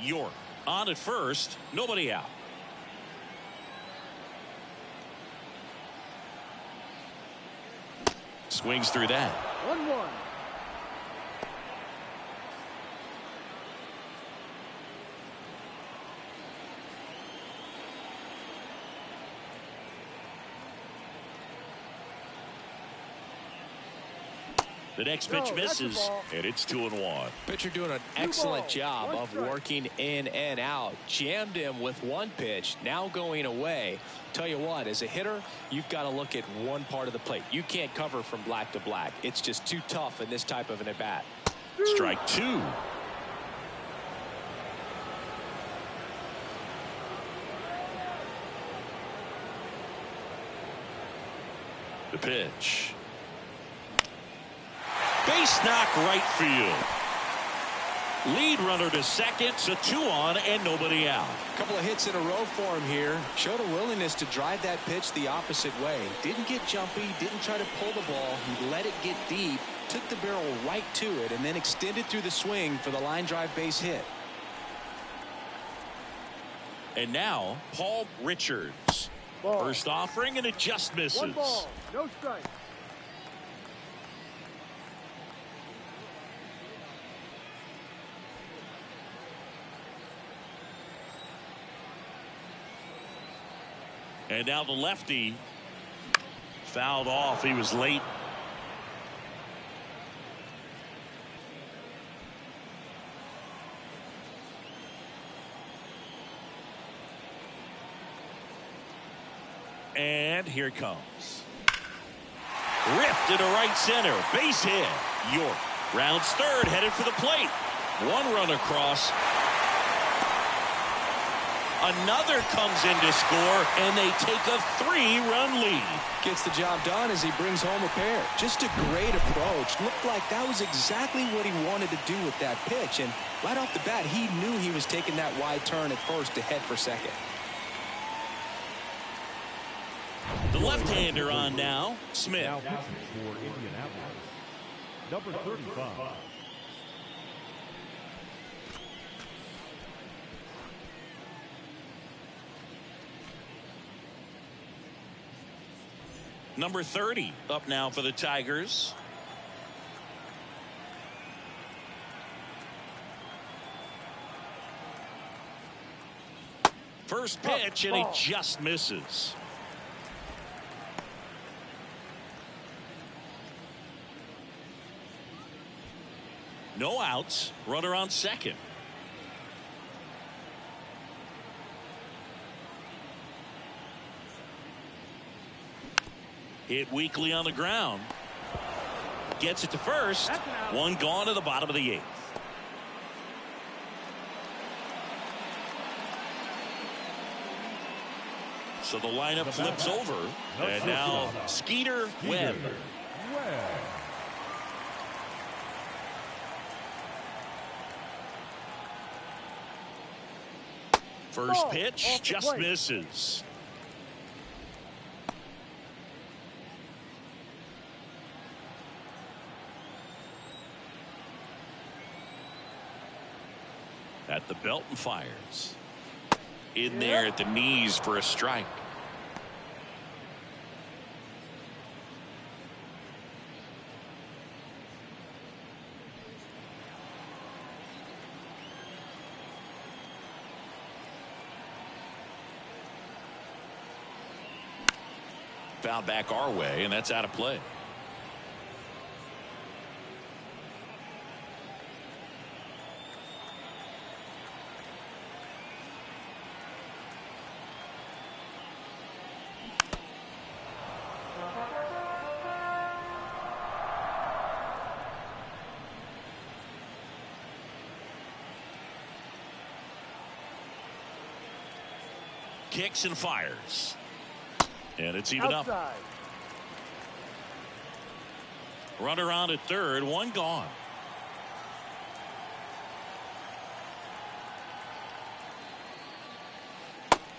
York on at first, nobody out. Swings through that. 1-1. The next pitch misses, and it's 2-1. Pitcher doing an excellent job of working in and out. Jammed him with one pitch, now going away. Tell you what, as a hitter, you've got to look at one part of the plate. You can't cover from black to black. It's just too tough in this type of an at-bat. Strike two. The pitch. Base knock right field. Lead runner to second, so 2 on and nobody out. A couple of hits in a row for him here. Showed a willingness to drive that pitch the opposite way. Didn't get jumpy, didn't try to pull the ball. He let it get deep, took the barrel right to it, and then extended through the swing for the line drive base hit. And now, Paul Richards. First offering, and it just misses. 1 ball, no strike. And now the lefty fouled off. He was late. And here it comes. Ripped into right center. Base hit. York rounds third, headed for the plate. 1 run across. Another comes in to score, and they take a 3-run lead. Gets the job done as he brings home a pair. Just a great approach. Looked like that was exactly what he wanted to do with that pitch. And right off the bat, he knew he was taking that wide turn at first to head for second. The left-hander on now, Smith. Now pitching for Indianapolis, number 35. Number 30 up now for the Tigers. First pitch, and he just misses. No outs, runner on second. Hit weakly on the ground. Gets it to first. 1 gone to the bottom of the 8th. So the lineup flips over. And now Skeeter Webb. First pitch just misses. At the belt and fires. In there at the knees for a strike. Fouled back our way, and that's out of play. Kicks and fires. And it's even Outside. up. Runner on at third, one gone.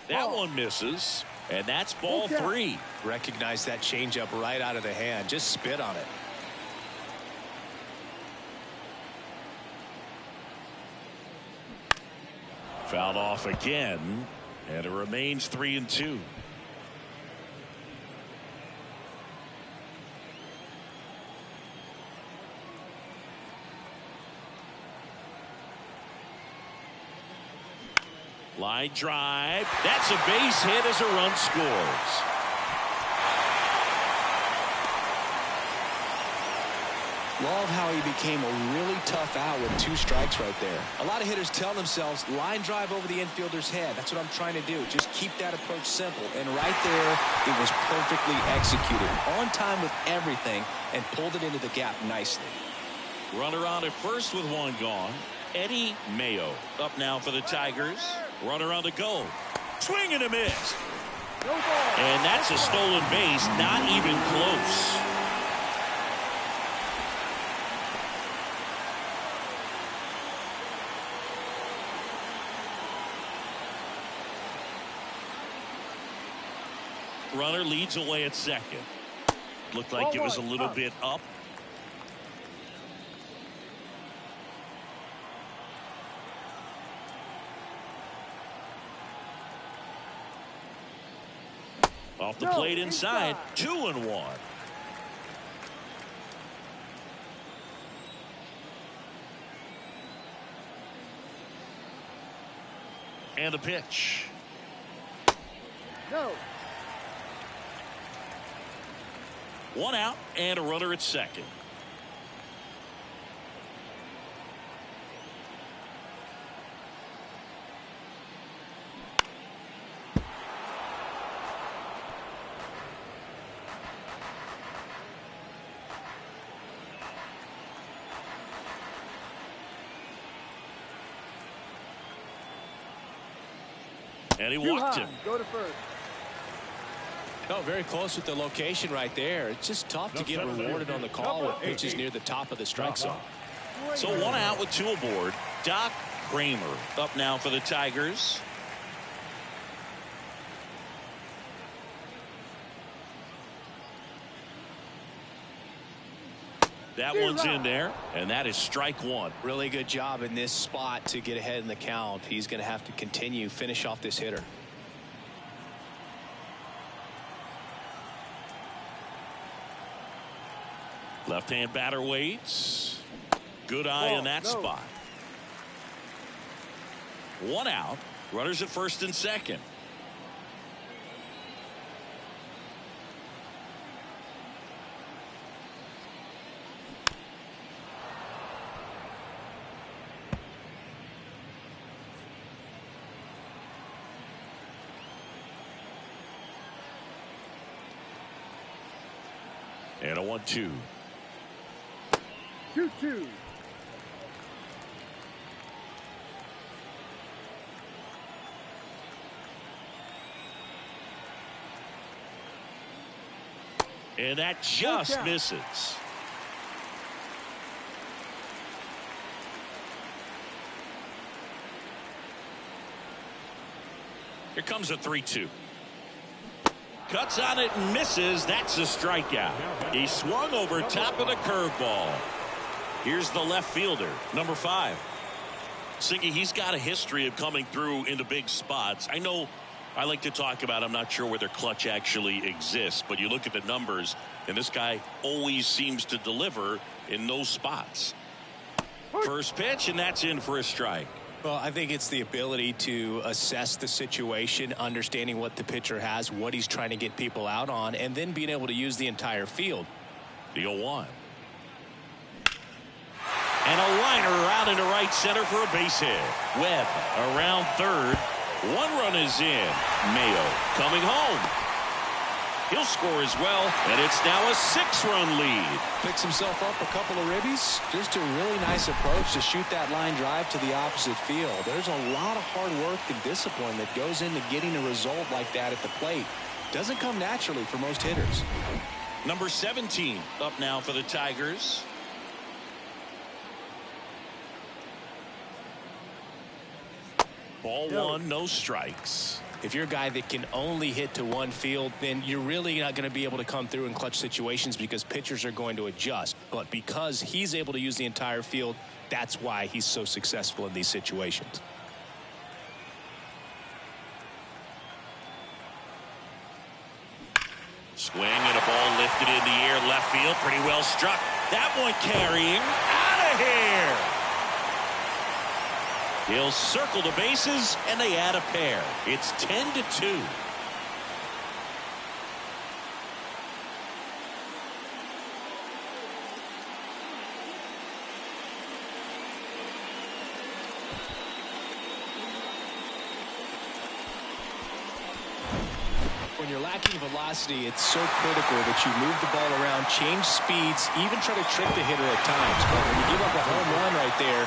That one misses, and that's ball Okay. 3. Recognize that changeup right out of the hand. Just spit on it. Fouled off again, and it remains 3-2. Line drive. That's a base hit as a run scores. Love how he became a really tough out with 2 strikes right there. A lot of hitters tell themselves line drive over the infielder's head. That's what I'm trying to do. Just keep that approach simple. And right there, it was perfectly executed. On time with everything and pulled it into the gap nicely. Runner on at first with one gone. Eddie Mayo up now for the Tigers. Runner on the go. Swing and a miss. No ball. And that's a stolen base, not even close. Runner leads away at second. Looked like it was a little bit up. Off the plate inside. 2-1. And a pitch. No. One out and a runner at second. And he walked him. Go to first. No, very close with the location right there. It's just tough to get rewarded on the call with pitches near the top of the strike zone. So one out with 2 aboard. Doc Kramer up now for the Tigers. That one's in there, and that is strike 1. Really good job in this spot to get ahead in the count. He's going to have to continue, finish off this hitter. Left-hand batter waits. Good eye in that spot. One out. Runners at first and second. And a 1-2. 2-2. And that just misses. Here comes a 3-2. Cuts on it and misses. That's a strikeout. He swung over top of the curveball. Here's the left fielder, number 5. Singy, he's got a history of coming through into big spots. I know I like to talk about, I'm not sure whether clutch actually exists, but you look at the numbers, and this guy always seems to deliver in those spots. First pitch, and that's in for a strike. Well, I think it's the ability to assess the situation, understanding what the pitcher has, what he's trying to get people out on, and then being able to use the entire field. The 0-1. And a liner out into right center for a base hit. Webb around third. One run is in. Mayo coming home. He'll score as well, and it's now a 6-run lead. Picks himself up a couple of ribbies. Just a really nice approach to shoot that line drive to the opposite field. There's a lot of hard work and discipline that goes into getting a result like that at the plate. Doesn't come naturally for most hitters. Number 17 up now for the Tigers. Ball one, no strikes. If you're a guy that can only hit to one field, then you're really not going to be able to come through in clutch situations because pitchers are going to adjust. But because he's able to use the entire field, that's why he's so successful in these situations. Swing and a ball lifted in the air, left field, pretty well struck. That one carrying out of here. He'll circle the bases, and they add a pair. It's 10-2. When you're lacking velocity, it's so critical that you move the ball around, change speeds, even try to trick the hitter at times. But when you give up a home run right there,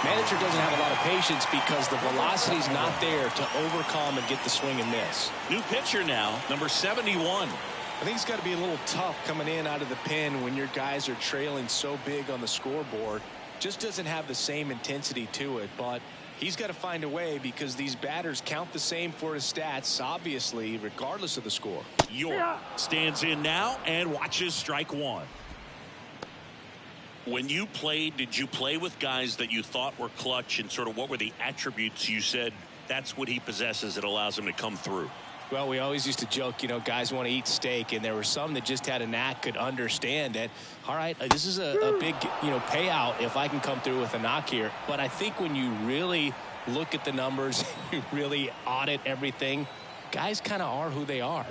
manager doesn't have a lot of patience because the velocity's not there to overcome and get the swing and miss. New pitcher now, number 71. I think it's got to be a little tough coming in out of the pen when your guys are trailing so big on the scoreboard. Just doesn't have the same intensity to it, but he's got to find a way because these batters count the same for his stats, obviously, regardless of the score. York stands in now and watches strike one. When you played, did you play with guys that you thought were clutch, and sort of what were the attributes you said that's what he possesses that allows him to come through? Well, we always used to joke, you know, guys want to eat steak, and there were some that just had a knack, could understand that, all right, this is a big, you know, payout if I can come through with a knock here. But I think when you really look at the numbers, you really audit everything, guys kind of are who they are.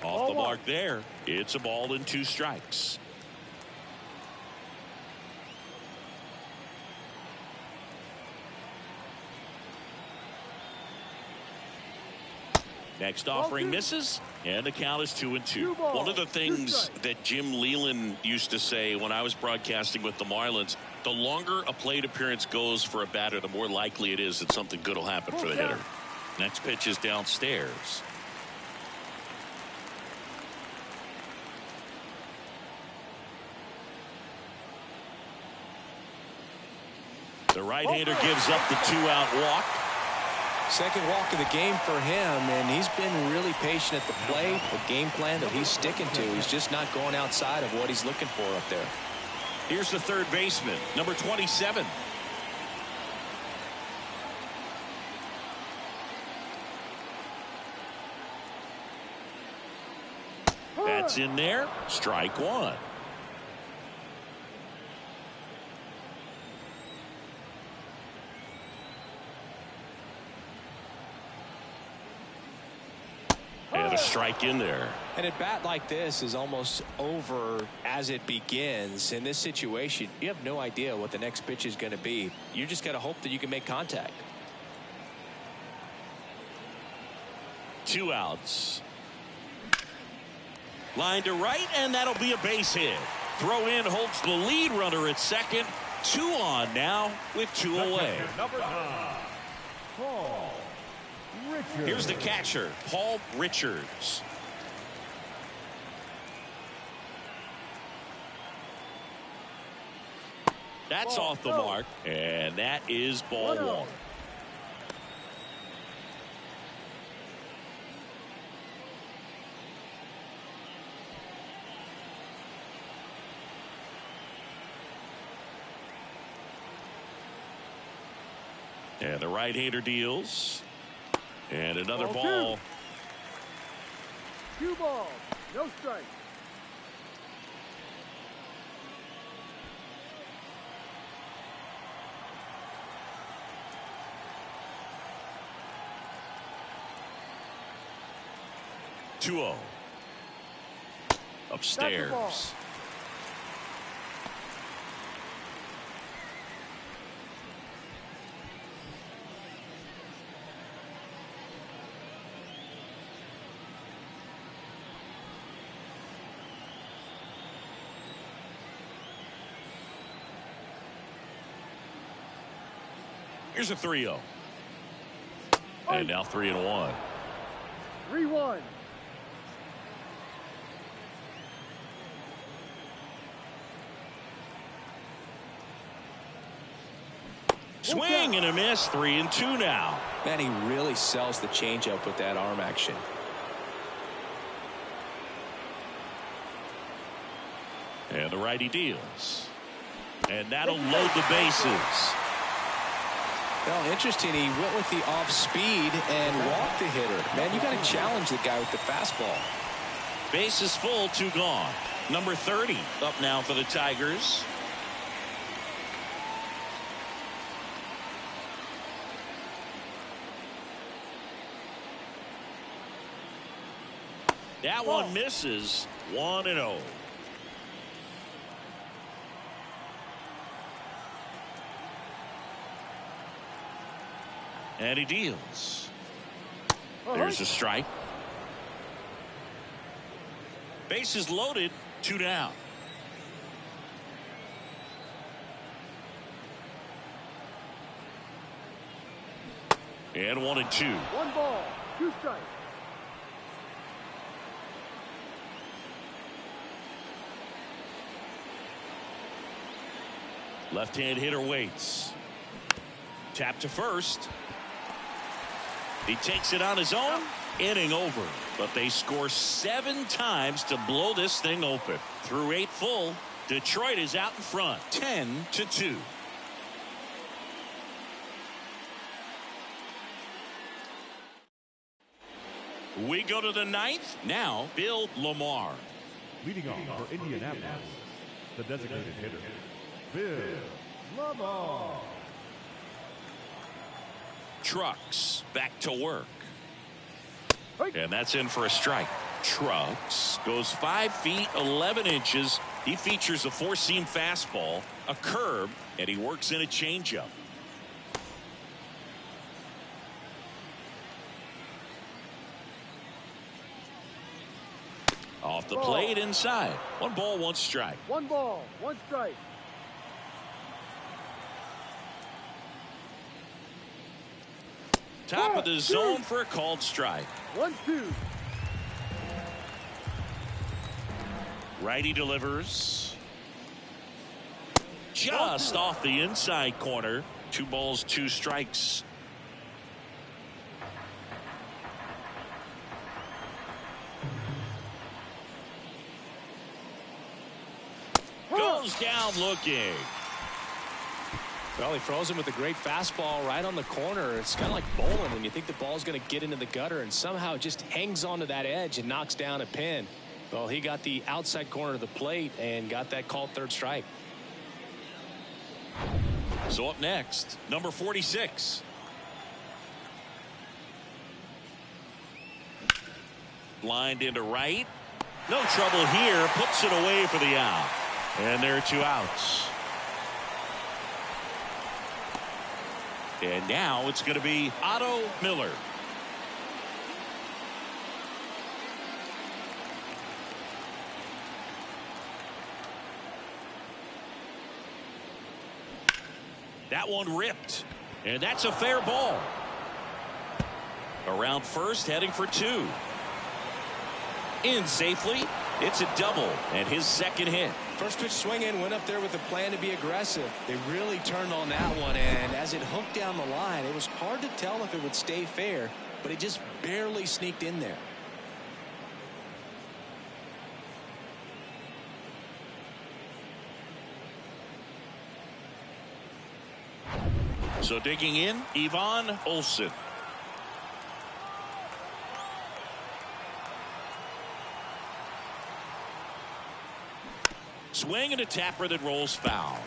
Off the mark there. It's a ball and 2 strikes. Next offering misses, and the count is 2-2. One of the things that Jim Leyland used to say when I was broadcasting with the Marlins, the longer a plate appearance goes for a batter, the more likely it is that something good will happen for the hitter. Next pitch is downstairs. The right-hander gives up the 2-out walk. Second walk of the game for him, and he's been really patient at the plate. The game plan that he's sticking to, he's just not going outside of what he's looking for up there. Here's the third baseman, number 27. That's in there. Strike one. And a strike in there. And a bat like this is almost over as it begins. In this situation, you have no idea what the next pitch is going to be. You just got to hope that you can make contact. 2 outs. Line to right, and that'll be a base hit. Throw in holds the lead runner at second. 2 on now with 2 away. Number 9, Paul Richards. Here's the catcher, Paul Richards. That's off the mark, and that is ball 1. And the right-hander deals. And another ball. 2 balls, no strike. 2-0. Upstairs. Here's a 3-0. And now 3-1. 3-1. Swing and a miss. 3-2 now. Man, he really sells the changeup with that arm action. And the righty deals. And that'll load the bases. Well, interesting. He went with the off speed and walked the hitter. Man, you got to challenge the guy with the fastball. Bases full, 2 gone. Number 30 up now for the Tigers. That one misses. 1-0. And he deals. There's a strike. Bases loaded. 2 down. And 1-2. 1 ball, 2 strikes. Left-hand hitter waits. Tap to first. He takes it on his own. Inning over. But they score 7 times to blow this thing open. Through 8 full, Detroit is out in front. 10-2. We go to the 9th. Now, Bill Lamar. Leading off for Indianapolis, the designated hitter, Bill Lamar. Trucks back to work. And that's in for a strike. Trucks goes 5 feet 11 inches. He features a 4-seam fastball, a curve, and he works in a changeup. Off the plate inside. 1 ball, 1 strike. 1 ball, 1 strike. Top of the zone for a called strike. 1-2. Righty delivers. Just off the inside corner. 2 balls, 2 strikes. Goes down looking. Well, he froze him with a great fastball right on the corner. It's kind of like bowling when you think the ball's going to get into the gutter and somehow just hangs onto that edge and knocks down a pin. Well, he got the outside corner of the plate and got that called 3rd strike. So up next, number 46. Lined into right. No trouble here. Puts it away for the out. And there are 2 outs. And now it's going to be Otto Miller. That one ripped. And that's a fair ball. Around first, heading for 2. In safely. It's a double and his 2nd hit. First pitch swing in, went up there with a plan to be aggressive. They really turned on that one, and as it hooked down the line, it was hard to tell if it would stay fair, but it just barely sneaked in there. So digging in, Ivan Olsen. Swing and a tapper that rolls foul.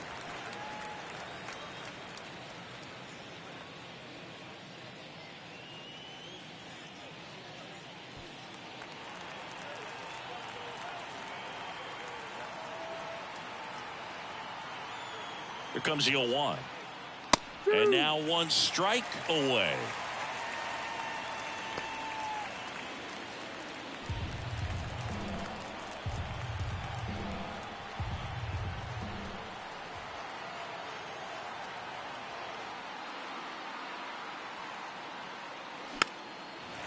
Here comes the 0-1. And now one strike away.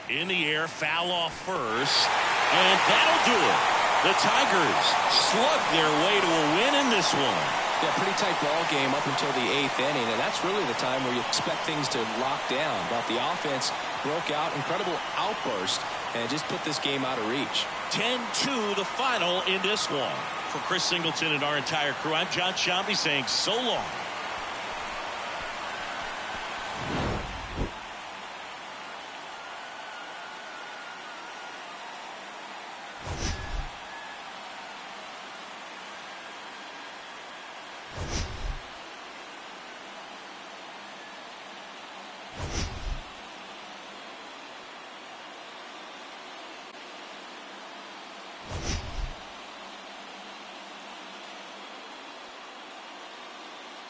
In the air, foul off first, and that'll do it. The Tigers slug their way to a win in this one. Yeah, pretty tight ball game up until the 8th inning, and that's really the time where you expect things to lock down. But the offense broke out, incredible outburst, and just put this game out of reach. 10-2 the final in this one. For Chris Singleton and our entire crew, I'm John Shambi saying so long.